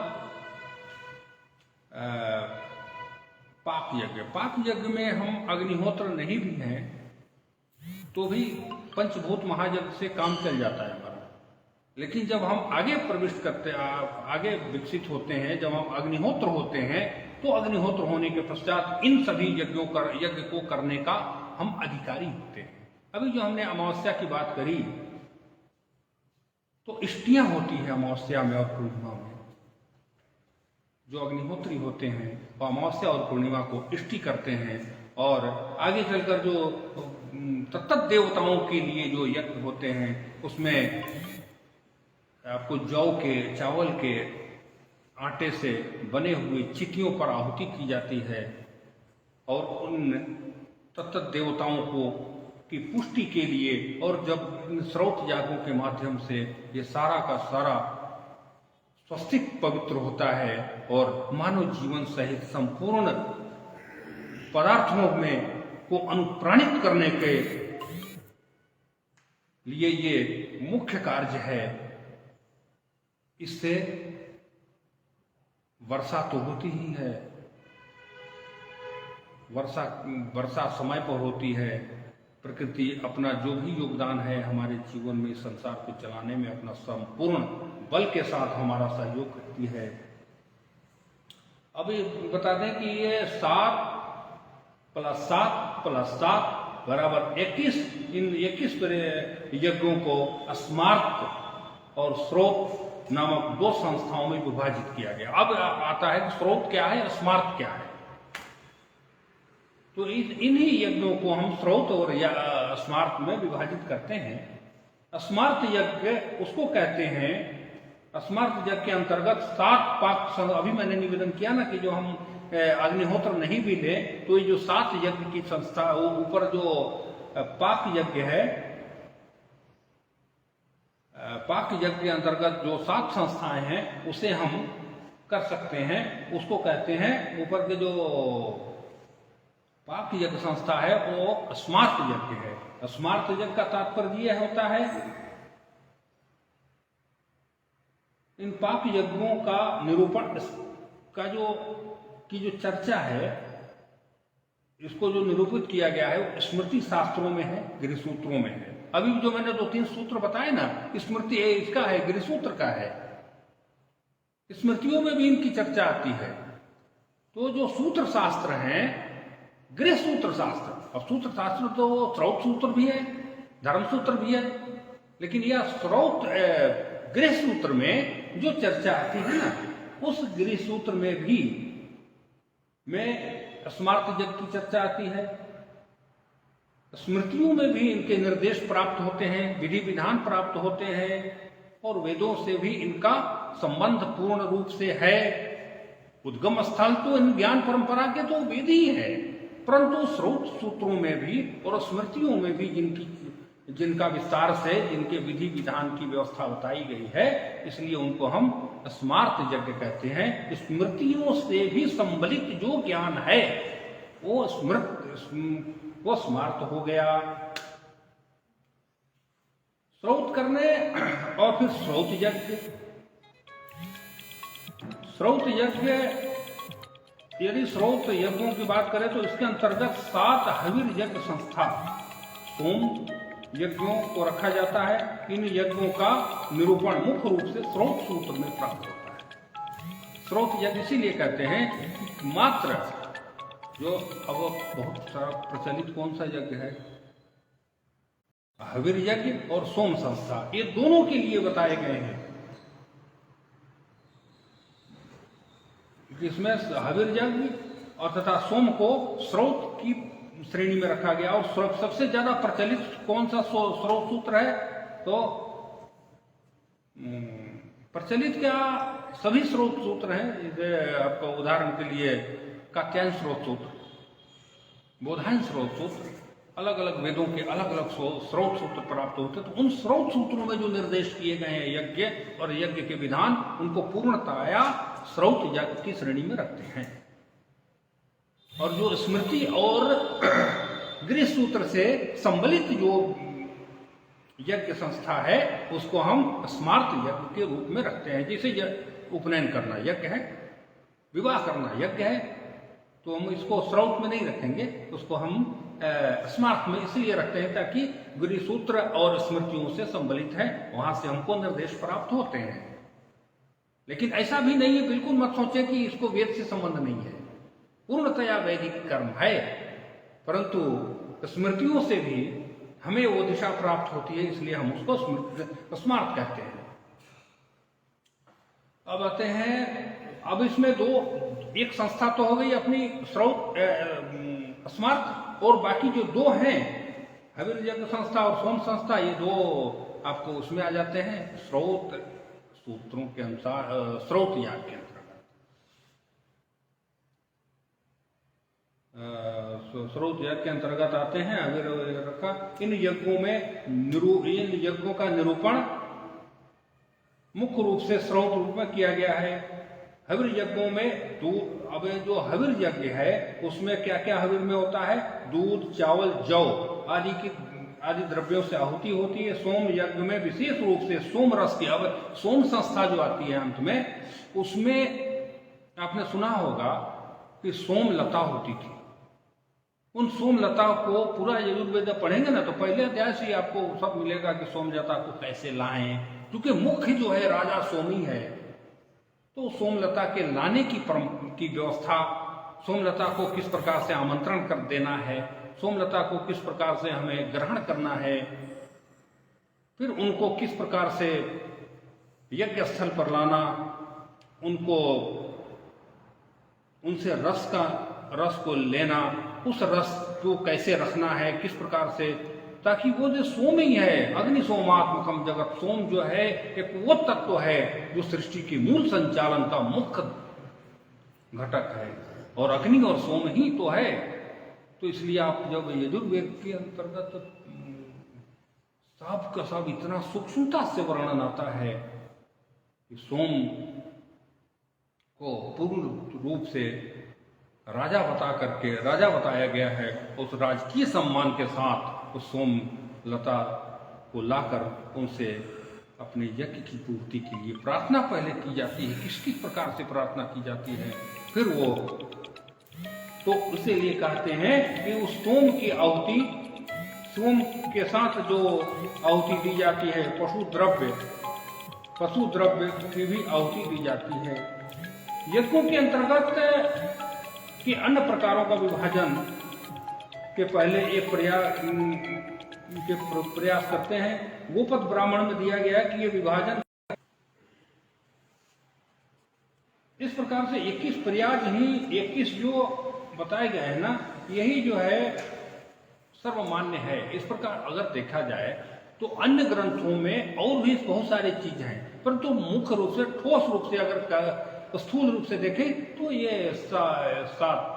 पाक यज्ञ। पाक यज्ञ में हम अग्निहोत्र नहीं भी हैं तो भी पंचभूत महायज्ञ से काम चल जाता है हमारा। लेकिन जब हम आगे प्रविष्ट करते, आगे विकसित होते हैं, जब हम अग्निहोत्र होते हैं तो अग्निहोत्र होने के पश्चात इन सभी यज्ञ को करने का हम अधिकारी होते हैं। अभी जो हमने अमावस्या की बात करी तो इष्टियां होती है अमावस्या में और पूर्णिमा में। जो अग्निहोत्री होते हैं वो अमावस्या और पूर्णिमा को इष्टि करते हैं, और आगे चलकर जो तत्त देवताओं के लिए जो यज्ञ होते हैं उसमें आपको जौ के, चावल के आटे से बने हुए चितियों पर आहुति की जाती है, और उन तत्त देवताओं को की पुष्टि के लिए, और जब इन स्रोत यागों के माध्यम से ये सारा का सारा स्वस्तिक पवित्र होता है और मानव जीवन सहित संपूर्ण पदार्थों में को अनुप्राणित करने के लिए ये मुख्य कार्य है। इससे वर्षा तो होती ही है, वर्षा समय पर होती है। प्रकृति अपना जो भी योगदान है हमारे जीवन में, संसार को चलाने में अपना संपूर्ण बल के साथ हमारा सहयोग करती है। अभी बता दें कि ये 7 + 7 + 7 = 21। इन 21 यज्ञों को स्मार्त और स्रोत नामक 2 संस्थाओं में विभाजित किया गया। अब आता है कि स्रोत क्या है, स्मार्त क्या है। तो इन्हीं यज्ञों को हम स्रोत और स्मार्त में विभाजित करते हैं। स्मार्त यज्ञ उसको कहते हैं, स्मार्त यज्ञ के अंतर्गत 7 पाक, अभी मैंने निवेदन किया ना कि जो हम अग्निहोत्र नहीं भी ले तो ये जो 7 यज्ञ की संस्था, वो ऊपर जो पाक यज्ञ है, पाक यज्ञ के अंतर्गत जो 7 संस्थाएं हैं उसे हम कर सकते हैं। उसको कहते हैं, ऊपर के जो पाक यज्ञ संस्था है वो स्मार्त यज्ञ है। स्मार्त यज्ञ का तात्पर्य यह होता है इन पाक यज्ञों का निरूपण का जो चर्चा है, इसको जो निरूपित किया गया है वो स्मृति शास्त्रों में है, गृहसूत्रों में है। अभी जो मैंने 2-3 सूत्र बताए ना, स्मृति इसका है, गृहसूत्र का है। स्मृतियों में भी इनकी चर्चा आती है। तो जो सूत्र शास्त्र हैं, गृह सूत्र शास्त्र, और सूत्र शास्त्र तो स्रोत सूत्र भी है, धर्म सूत्र भी है, लेकिन यह स्रोत गृह सूत्र में जो चर्चा आती है ना, उस गृह सूत्र में भी स्मार्त यज्ञ की चर्चा आती है। स्मृतियों में भी इनके निर्देश प्राप्त होते हैं, विधि विधान प्राप्त होते हैं, और वेदों से भी इनका संबंध पूर्ण रूप से है। उद्गम स्थल तो इन ज्ञान परंपरा के तो वेद ही है, परंतु स्रोत सूत्रों में भी और स्मृतियों में भी जिनका विस्तार से जिनके विधि विधान की व्यवस्था बताई गई है, इसलिए उनको हम स्मार्त यज्ञ कहते हैं। स्मृतियों से भी संबलित जो ज्ञान है वो स्मार्त हो गया। स्रोत करने और फिर स्रोत यज्ञ। स्रोत यज्ञ, यदि स्रोत यज्ञों की बात करें तो इसके अंतर्गत 7 हविर यज्ञ संस्था सोम यज्ञों को रखा जाता है। इन यज्ञों का निरूपण मुख्य रूप से स्रोत सूत्र में प्राप्त होता है। स्रोत यज्ञ इसीलिए कहते हैं मात्र जो अब बहुत सारा प्रचलित कौन सा यज्ञ है, हविर यज्ञ और सोम संस्था, ये दोनों के लिए बताए गए हैं। इसमें हविर यज्ञ और तथा सोम को स्रोत की श्रेणी में रखा गया। और सबसे ज्यादा प्रचलित कौन सा स्रोत सूत्र है, तो प्रचलित क्या सभी स्रोत सूत्र हैं। जैसे आपका उदाहरण के लिए कात्यायन स्रोत सूत्र, बोधायन स्रोत सूत्र, अलग अलग वेदों के अलग अलग स्रोत सूत्र प्राप्त होते हैं। तो उन स्रोत सूत्रों में जो निर्देश किए गए हैं यज्ञ और यज्ञ के विधान, उनको पूर्णतया स्रोत यज्ञ की श्रेणी में रखते हैं। और जो स्मृति और गृह सूत्र से संबलित जो यज्ञ संस्था है उसको हम स्मार्त यज्ञ के रूप में रखते हैं। जैसे उपनयन करना यज्ञ है, विवाह करना यज्ञ है, तो हम इसको स्रोत में नहीं रखेंगे, उसको हम स्मार्त में इसलिए रखते हैं ताकि गृह सूत्र और स्मृतियों से संबलित है, वहां से हमको निर्देश प्राप्त होते हैं। लेकिन ऐसा भी नहीं है, बिल्कुल मत सोचे कि इसको वेद से संबंध नहीं है, पूर्णतया वैदिक कर्म है, परंतु स्मृतियों से भी हमें वो दिशा प्राप्त होती है, इसलिए हम उसको स्मार्त कहते हैं। अब आते हैं, अब इसमें एक संस्था तो हो गई अपनी स्रोत स्मार्त, और बाकी जो 2 हैं हविर यज्ञ संस्था और सोम संस्था, ये 2 आपको उसमें आ जाते हैं स्रोत सूत्रों के अनुसार, स्रोत याग के अंतर्गत। स्रोत याग के अंतर्गत आते हैं हविर यज्ञ का। इन यज्ञों का निरूपण मुख्य रूप से स्रोत रूप में किया गया है। हविर यज्ञों में अब जो हविर यज्ञ है उसमें क्या क्या हविर में होता है, दूध, चावल, जौ आदि द्रव्यों से आहुति होती है। सोम यज्ञ में विशेष रूप से सोम रस की, अब सोम संस्था जो आती है अंत में, उसमें आपने सुना होगा कि सोम लता होती थी। उन सोम लता को पूरा यजुर्वेद पढ़ेंगे ना तो पहले अध्याय से आपको सब मिलेगा कि सोम लता को कैसे लाएं, क्योंकि मुख्य जो है राजा सोमी है, तो सोमलता के लाने की व्यवस्था, सोमलता को किस प्रकार से आमंत्रण कर देना है, सोमलता को किस प्रकार से हमें ग्रहण करना है, फिर उनको किस प्रकार से यज्ञ स्थल पर लाना, उनको उनसे रस को लेना, उस रस को कैसे रखना है, किस प्रकार से, ताकि वो जो सोम ही है, अग्नि सोमात्मकम जगत, सोम जो है एक वो तत्व है जो सृष्टि के मूल संचालन का मुख्य घटक है, और अग्नि और सोम ही तो है। तो इसलिए आप जब यजुर्वेद के अंतर्गत सब का सब इतना सूक्ष्मता से वर्णन आता है कि सोम को पूर्ण रूप से राजा बताया गया है, उस राजकीय सम्मान के साथ उस सोम लता को लाकर उनसे अपने यज्ञ की पूर्ति के लिए प्रार्थना पहले की जाती है। किस प्रकार से प्रार्थना की जाती है, फिर वो तो इसीलिए कहते हैं कि उस सोम की आहुति, सोम के साथ जो आहुति दी जाती है, पशु द्रव्य की भी आहुति दी जाती है। यज्ञों के अंतर्गत के अन्य प्रकारों का विभाजन के पहले एक प्रयास करते हैं। गोपद ब्राह्मण में दिया गया है कि ये विभाजन इस प्रकार से 21 जो बताए गए हैं ना, यही जो है सर्वमान्य है। इस प्रकार अगर देखा जाए तो अन्य ग्रंथों में और भी बहुत सारी चीजें हैं, परंतु मुख्य रूप से ठोस रूप से अगर स्थूल रूप से देखें तो ये सात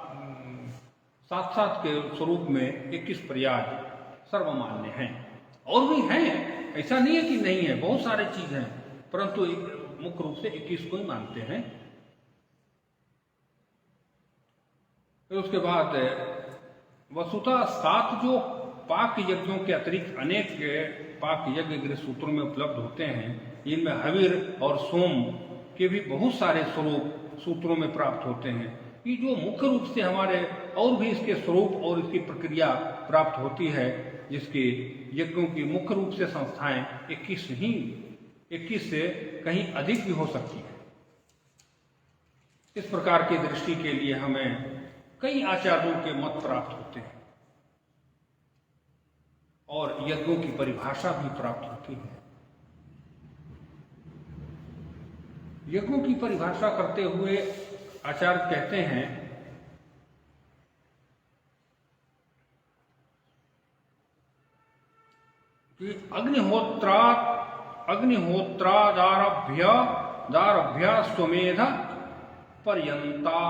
सात के स्वरूप में 21 पर्याय सर्वमान्य हैं। और भी हैं, ऐसा नहीं है कि नहीं है, बहुत सारे चीज हैं, परंतु मुख्य रूप से 21 को ही मानते हैं। फिर उसके बाद वस्तुतः 7 जो पाक यज्ञों के अतिरिक्त अनेक पाक यज्ञ गृह सूत्रों में उपलब्ध होते हैं, इनमें हविर और सोम के भी बहुत सारे स्वरूप सूत्रों में प्राप्त होते हैं। कि जो मुख्य रूप से हमारे और भी इसके स्वरूप और इसकी प्रक्रिया प्राप्त होती है, जिसके यज्ञों की मुख्य रूप से संस्थाएं 21 से कहीं अधिक भी हो सकती है। इस प्रकार की दृष्टि के लिए हमें कई आचार्यों के मत प्राप्त होते हैं और यज्ञों की परिभाषा भी प्राप्त होती है। यज्ञों की परिभाषा करते हुए आचार्य कहते हैं कि अग्निहोत्रादारभ्य स्वमेध पर्यंता।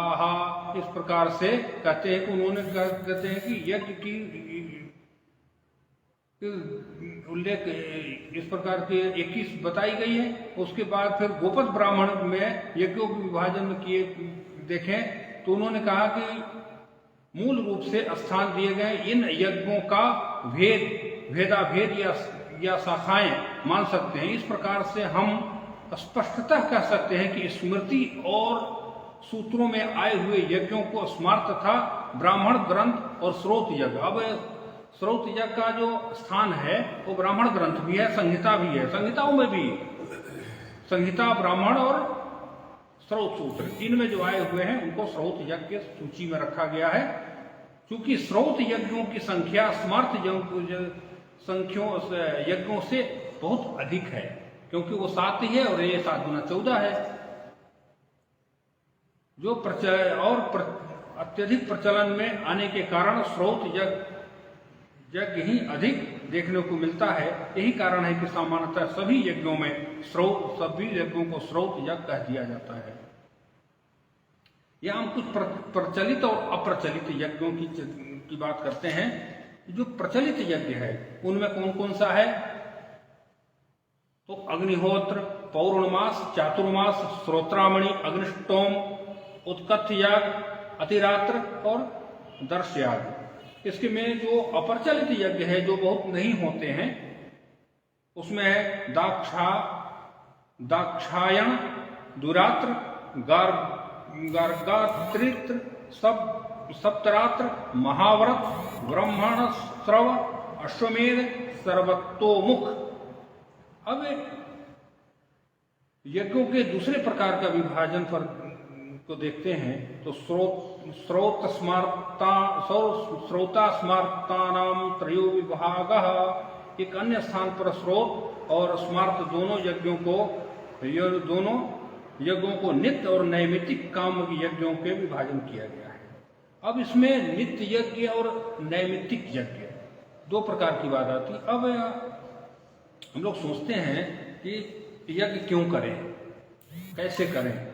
इस प्रकार से कहते हैं कि उन्होंने कहते हैं कि यज्ञ की उल्लेख इस प्रकार के 21 बताई गई है। उसके बाद फिर गोपद ब्राह्मण में यज्ञों के विभाजन किए देखें तो उन्होंने कहा कि मूल रूप से स्थान दिए गए इन यज्ञों का भेदाभेद या शाखाएं मान सकते हैं। इस प्रकार से हम स्पष्टतः कह सकते हैं कि स्मृति और सूत्रों में आए हुए यज्ञों को स्मार्त तथा ब्राह्मण ग्रंथ और स्रोत यज्ञ। अब स्रोत यज्ञ का जो स्थान है वो ब्राह्मण ग्रंथ भी है, संहिता भी है। संहिताओं में भी संहिता, ब्राह्मण और स्रोत सूत्र, इनमें जो आए हुए हैं उनको स्रोत यज्ञ के सूची में रखा गया है। क्योंकि स्रोत यज्ञों की संख्या स्मार्त यज्ञों से बहुत अधिक है, क्योंकि वो 7 ही है और ये 7 गुना 14 है। जो अत्यधिक प्रचलन में आने के कारण स्रोत यज्ञ ही अधिक देखने को मिलता है। यही कारण है कि सामान्यतः सभी यज्ञों को स्रोत यज्ञ कह दिया जाता है। यहां हम कुछ प्रचलित और अप्रचलित यज्ञों की बात करते हैं। जो प्रचलित यज्ञ है उनमें कौन कौन सा है? तो अग्निहोत्र, पौर्णमास, चातुर्मास, श्रोत्रामणि, अग्निष्टोम, उत्कथ याग, अतिरात्र और दर्श याग। इसके में जो अप्रचलित यज्ञ है, जो बहुत नहीं होते हैं, उसमें है दाक्षायण, दुरात्र, गार्गात्रित्र, सप्तरात्र, महाव्रत, ब्रह्मण श्रव, अश्वमेध, सर्वतोमुख। अब यज्ञों के दूसरे प्रकार का विभाजन पर को देखते हैं तो श्रोता स्मार्तानाम त्रयो विभागः। एक अन्य स्थान पर स्रोत और स्मार्त दोनों यज्ञों को नित्य और नैमित्तिक काम यज्ञों के विभाजन किया गया है। अब इसमें नित्य यज्ञ और नैमित्तिक यज्ञ 2 प्रकार की बात आती। अब हम लोग सोचते हैं कि यज्ञ क्यों करें, कैसे करें।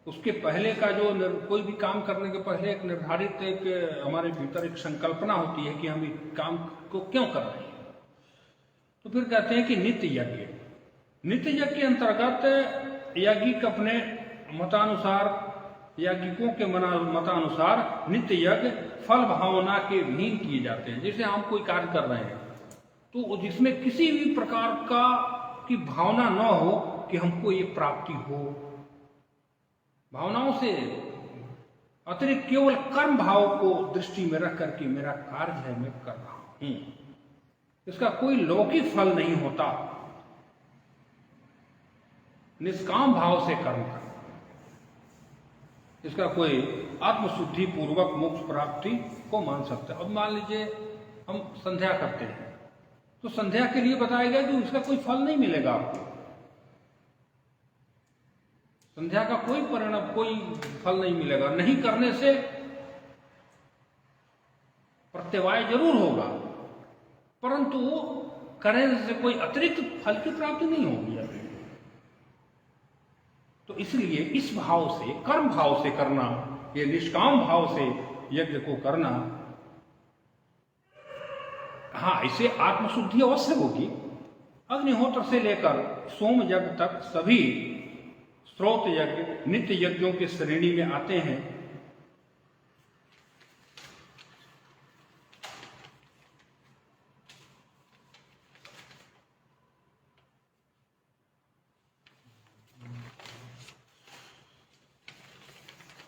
उसके पहले का जो कोई भी काम करने के पहले एक निर्धारित हमारे भीतर एक संकल्पना होती है कि हम इस काम को क्यों कर रहे हैं। तो फिर कहते हैं कि नित्य यज्ञ के अंतर्गत याज्ञिक अपने मतानुसार, याज्ञिकों के मतानुसार नित्य यज्ञ फल भावना के विहीन किए जाते हैं। जैसे हम कोई कार्य कर रहे हैं तो जिसमें किसी भी प्रकार की भावना न हो कि हमको ये प्राप्ति हो, भावनाओं से अतिरिक्त केवल कर्म भाव को दृष्टि में रख करके मेरा कार्य है, मैं कर रहा हूं, इसका कोई लौकिक फल नहीं होता। निष्काम भाव से कर्म करना, इसका कोई आत्मशुद्धि पूर्वक मोक्ष प्राप्ति को मान सकता है। अब मान लीजिए हम संध्या करते हैं तो संध्या के लिए बताया गया कि उसका कोई फल नहीं मिलेगा आपको, संध्या का कोई परिणाम, कोई फल नहीं मिलेगा। नहीं करने से प्रत्यवाय जरूर होगा, परंतु करने से कोई अतिरिक्त फल की प्राप्ति नहीं होगी अभी। तो इसलिए इस भाव से, कर्म भाव से करना, ये निष्काम भाव से यज्ञ को करना, हाँ, इसे आत्मशुद्धि अवश्य होगी। अग्निहोत्र से लेकर सोम यज्ञ तक सभी स्रोत यज्ञ नित्य यज्ञों की श्रेणी में आते हैं।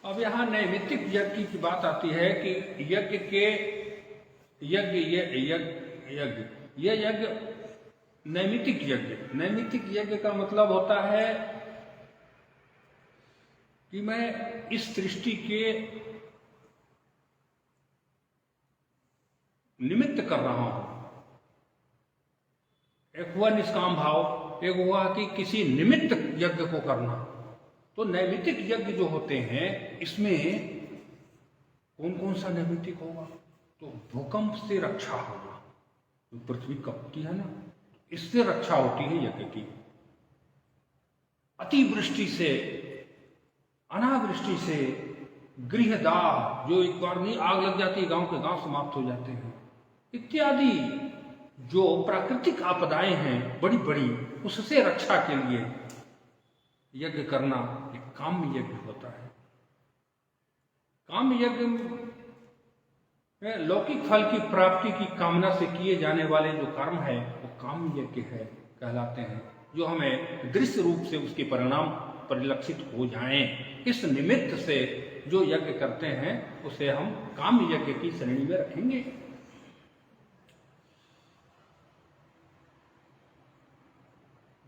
अब यहां नैमित्तिक यज्ञ की बात आती है कि यज्ञ के ये यज्ञ नैमित्तिक यज्ञ। नैमित्तिक यज्ञ का मतलब होता है कि मैं इस सृष्टि के निमित्त कर रहा हूं। एक हुआ निष्काम भाव, एक हुआ कि किसी निमित्त यज्ञ को करना। तो नैमित्तिक यज्ञ जो होते हैं, इसमें कौन कौन सा नैमित्तिक होगा? तो भूकंप से रक्षा होगा, तो पृथ्वी कपती है ना, इससे रक्षा होती है यज्ञ की। अतिवृष्टि से, अनावृष्टि से, गृहदाह, जो एक बार नहीं आग लग जाती है गांव के गांव समाप्त हो जाते हैं, इत्यादि जो प्राकृतिक आपदाएं हैं बड़ी बड़ी, उससे रक्षा के लिए यज्ञ करना एक काम्य यज्ञ होता है। काम्य यज्ञ में लौकिक फल की प्राप्ति की कामना से किए जाने वाले जो कर्म है वो काम्य यज्ञ है कहलाते हैं, जो हमें दृश्य रूप से उसके परिणाम परिलक्षित हो जाएं। इस निमित्त से जो यज्ञ करते हैं उसे हम काम्य यज्ञ की श्रेणी में रखेंगे।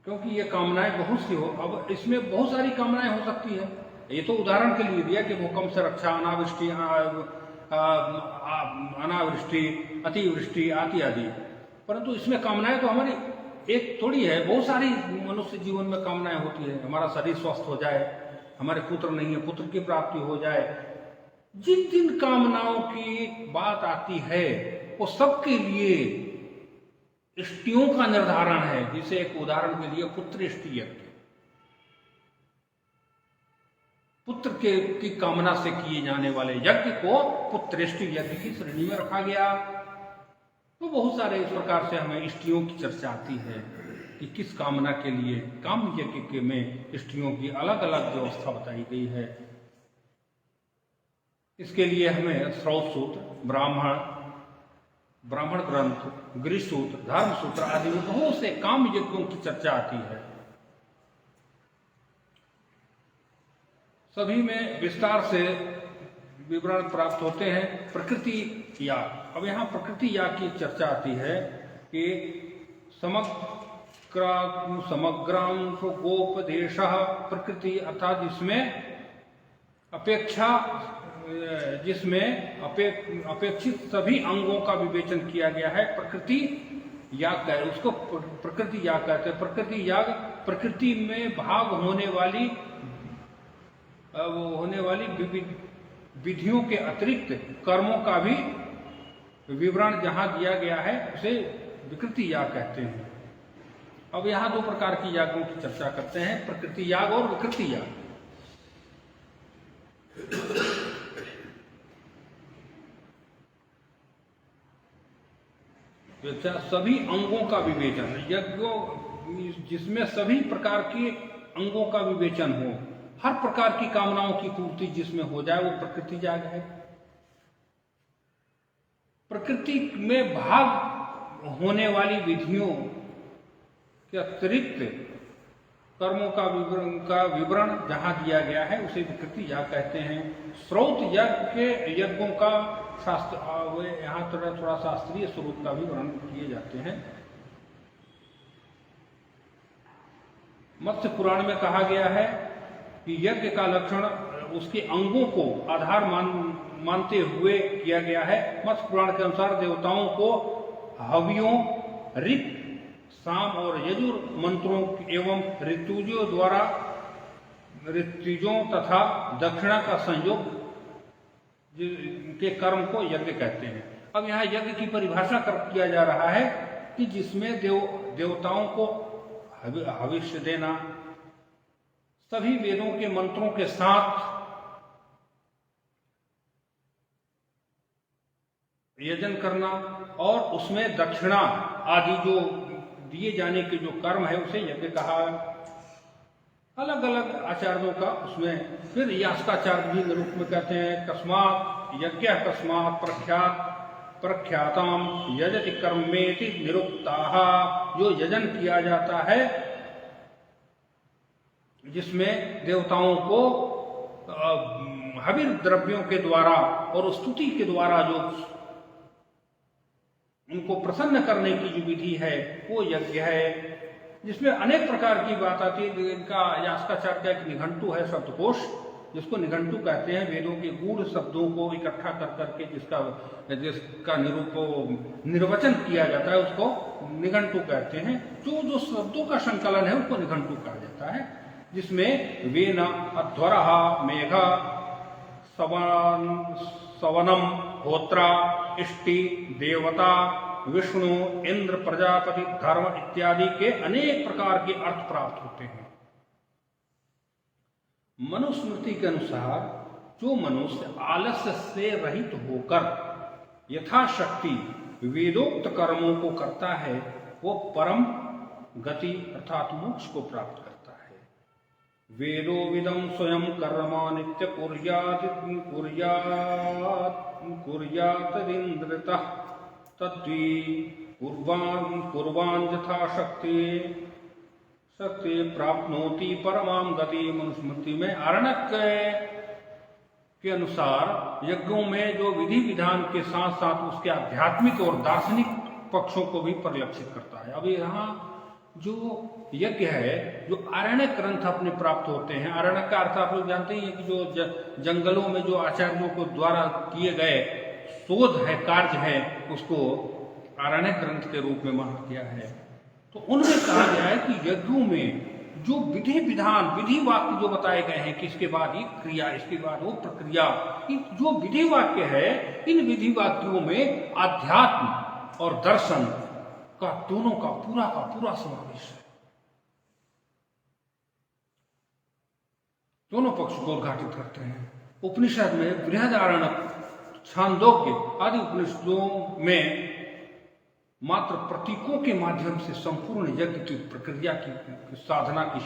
क्योंकि ये कामनाएं बहुत सी हो, अब इसमें बहुत सारी कामनाएं हो सकती है। ये तो उदाहरण के लिए दिया कि भूकंप से रक्षा, अनावृष्टि, अतिवृष्टि आदि। परंतु इसमें कामनाएं तो हमारी एक थोड़ी है, बहुत सारी मनुष्य जीवन में कामनाएं होती है। हमारा शरीर स्वस्थ हो जाए, हमारे पुत्र नहीं है, पुत्र की प्राप्ति हो जाए। जिन जिन कामनाओं की बात आती है वो सबके लिए इष्टियों का निर्धारण है। जिसे एक उदाहरण के लिए पुत्रेष्टि यज्ञ, पुत्र की कामना से किए जाने वाले यज्ञ को पुत्रेष्टि यज्ञ की श्रेणी में रखा गया। तो बहुत सारे इस प्रकार से हमें इष्टियों की चर्चा आती है कि किस कामना के लिए काम्य यज्ञ में इष्टियों की अलग अलग व्यवस्था बताई गई है। इसके लिए हमें श्रौत सूत्र, ब्राह्मण ग्रंथ, गृह सूत्र, धर्म सूत्र आदि में बहुत से काम यज्ञों की चर्चा आती है। सभी में विस्तार से विवरण प्राप्त होते हैं। प्रकृति याग, अब यहाँ प्रकृति याग की चर्चा आती है कि समग्रांशोपदेश प्रकृति, अर्थात जिसमें अपेक्षित सभी अंगों का विवेचन किया गया है, प्रकृति याग का, उसको प्रकृति याग कहते हैं। प्रकृति याग प्रकृति में भाग होने वाली विधियों के अतिरिक्त कर्मों का भी विवरण जहां दिया गया है उसे विकृति याग कहते हैं। अब यहां दो प्रकार की यागों की चर्चा करते हैं, प्रकृति याग और विकृति याग। सभी अंगों का विवेचन, यज्ञों जिसमें सभी प्रकार के अंगों का विवेचन हो, हर प्रकार की कामनाओं की पूर्ति जिसमें हो जाए, वो प्रकृति याग है। प्रकृति में भाग होने वाली विधियों के अतिरिक्त कर्मों का विवरण जहां दिया गया है उसे विकृति याग कहते हैं। श्रौत यज्ञ के यज्ञों का शास्त्र, यहाँ थोड़ा शास्त्रीय स्वरूप का भी वर्णन किए जाते हैं। मत्स्य पुराण में कहा गया है कि यज्ञ का लक्षण उसके अंगों को आधार मानते हुए किया गया है। मत्स्य पुराण के अनुसार देवताओं को हवियों, ऋक, साम और यजुर मंत्रों एवं ऋतुजों तथा दक्षिणा का संयोग के कर्म को यज्ञ कहते हैं। अब यहाँ यज्ञ की परिभाषा किया जा रहा है कि जिसमें देवताओं को हविष्य देना, सभी वेदों के मंत्रों के साथ यजन करना और उसमें दक्षिणा आदि जो दिए जाने के जो कर्म है उसे यज्ञ कहा। अलग अलग आचार्यों का उसमें फिर यास्काचार्य भी निरूप में कहते हैं कस्मात यज्ञ कस्मात प्रख्याताम यजति कर्मेति निरुक्ताः, जो यजन किया जाता है जिसमें देवताओं को हविर द्रव्यों के द्वारा और स्तुति के द्वारा जो उनको प्रसन्न करने की जो विधि है वो यज्ञ है, जिसमें अनेक प्रकार की बात आती है। इनका यास्काचार्य का एक निघंटु है शब्दकोश, जिसको निघंटु कहते हैं। वेदों के गूढ़ शब्दों को इकट्ठा कर करके जिसका निर्वचन किया जाता है उसको निघंटु कहते हैं। जो शब्दों का संकलन है उसको निघंटु कहा जाता है, जिसमें वेन अध्वरः मेघ सवनम होत्रा इष्टि देवता विष्णु इंद्र प्रजापति धर्म इत्यादि के अनेक प्रकार के अर्थ प्राप्त होते हैं। मनुस्मृति के अनुसार जो मनुष्य आलस्य से रहित होकर यथाशक्ति वेदोक्त कर्मों को करता है वो परम गति अर्थात मोक्ष को प्राप्त करता है। वेदो विदम स्वयं कर्म नित्य कुर्यादिन्द्रतः तद्वी कुर्वान् यथाशक्ति शक्ति प्राप्नोति परमाम गति। मनुस्मृति में आरण्यक के अनुसार यज्ञों में जो विधि विधान के साथ साथ उसके आध्यात्मिक और दार्शनिक पक्षों को भी परिलक्षित करता है। अब यहाँ जो यज्ञ है, जो आरण्य ग्रंथ अपने प्राप्त होते हैं, आरण्य का अर्थ आप लोग जानते ही है कि जो जंगलों में जो आचार्यों को द्वारा किए गए शोध है, कार्य है, उसको आरण्य ग्रंथ के रूप में माना गया है। तो उनमें कहा गया है कि यज्ञों में जो विधि विधान विधि वाक्य जो बताए गए हैं कि इसके बाद ये क्रिया, इसके बाद वो प्रक्रिया, जो विधि वाक्य है, इन विधि वाक्यों में आध्यात्म और दर्शन का दोनों का पूरा समावेश है। दोनों पक्ष को उद्घाटित करते हैं। उपनिषद में बृहदारण्यक, छांदोग्य आदि उपनिषदों में मात्र प्रतीकों के माध्यम से संपूर्ण यज्ञ की प्रक्रिया की साधना की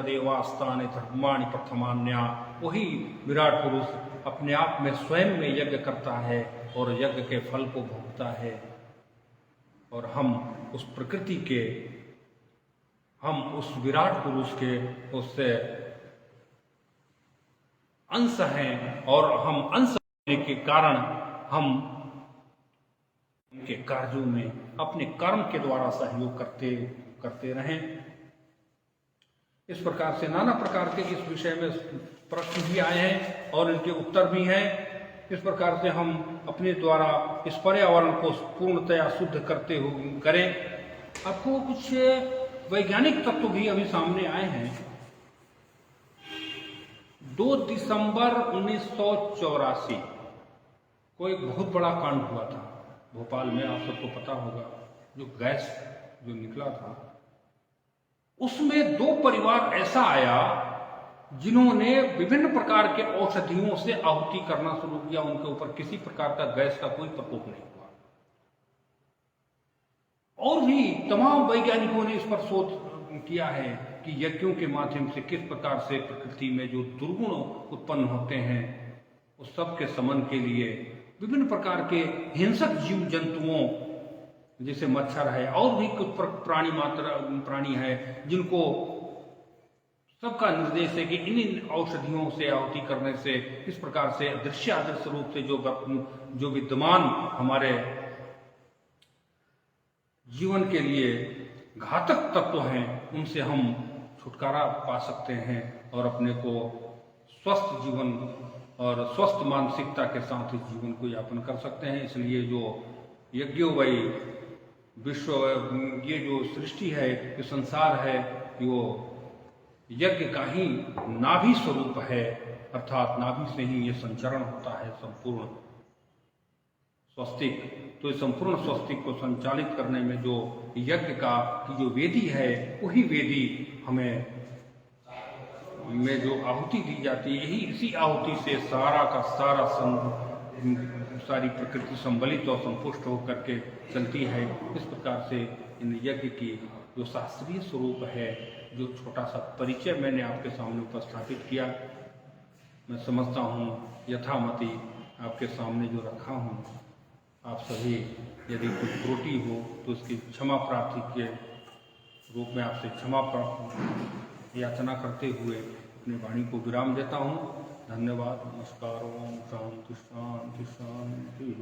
देवास्तान धर्माणि प्रथमान्या, वही विराट पुरुष अपने आप में स्वयं में यज्ञ करता है और यज्ञ के फल को भोगता है। और हम उस प्रकृति के, हम उस विराट पुरुष के उससे अंश हैं और हम अंश होने के कारण हम उनके कार्यों में अपने कर्म के द्वारा सहयोग करते रहें। इस प्रकार से नाना प्रकार के इस विषय में प्रश्न भी आए हैं और इनके उत्तर भी हैं। इस प्रकार से हम अपने द्वारा इस पर्यावरण को पूर्णतया शुद्ध करते हुए करें। आपको कुछ वैज्ञानिक तत्व भी अभी सामने आए हैं। 2 दिसंबर 1984 को एक बहुत बड़ा कांड हुआ था भोपाल में, आप सबको पता होगा, जो गैस जो निकला था उसमें 2 परिवार ऐसा आया जिन्होंने विभिन्न प्रकार के औषधियों से आहुति करना शुरू किया। उनके ऊपर किसी प्रकार का गैस का कोई प्रकोप नहीं हुआ। और भी तमाम वैज्ञानिकों ने इस पर शोध किया है कि यज्ञों के माध्यम से किस प्रकार से प्रकृति में जो दुर्गुण उत्पन्न होते हैं उस सब के शमन के लिए विभिन्न प्रकार के हिंसक जीव जंतुओं जैसे मच्छर है और भी कुछ प्राणी है जिनको सबका निर्देश है कि इन औषधियों से आहुति करने से इस प्रकार से दृश्य अदृश्य रूप से जो विद्यमान हमारे जीवन के लिए घातक तत्व हैं उनसे हम छुटकारा पा सकते हैं और अपने को स्वस्थ जीवन और स्वस्थ मानसिकता के साथ इस जीवन को यापन कर सकते हैं। इसलिए जो यज्ञोवै विश्व, ये जो सृष्टि है, ये संसार है, वो यज्ञ का ही नाभि स्वरूप है, अर्थात नाभि से ही ये संचरण होता है संपूर्ण स्वस्तिक, तो इस संपूर्ण स्वस्तिक को संचालित करने में जो यज्ञ का की जो वेदी है, वही वेदी हमें में जो आहुति दी जाती है, यही इसी आहुति से सारा का सारा सारी प्रकृति संबलित और संपुष्ट होकर के चलती है। इस प्रकार से इन यज्ञ की जो शास्त्रीय स्वरूप है, जो छोटा सा परिचय मैंने आपके सामने उपस्थापित किया, मैं समझता हूँ यथामति आपके सामने जो रखा हूँ, आप सभी यदि कुछ त्रुटि हो तो उसकी क्षमा प्रार्थी के रूप में आपसे क्षमा याचना करते हुए अपनी वाणी को विराम देता हूँ। धन्यवाद। नमस्कार। ओम शांति शांति शांति।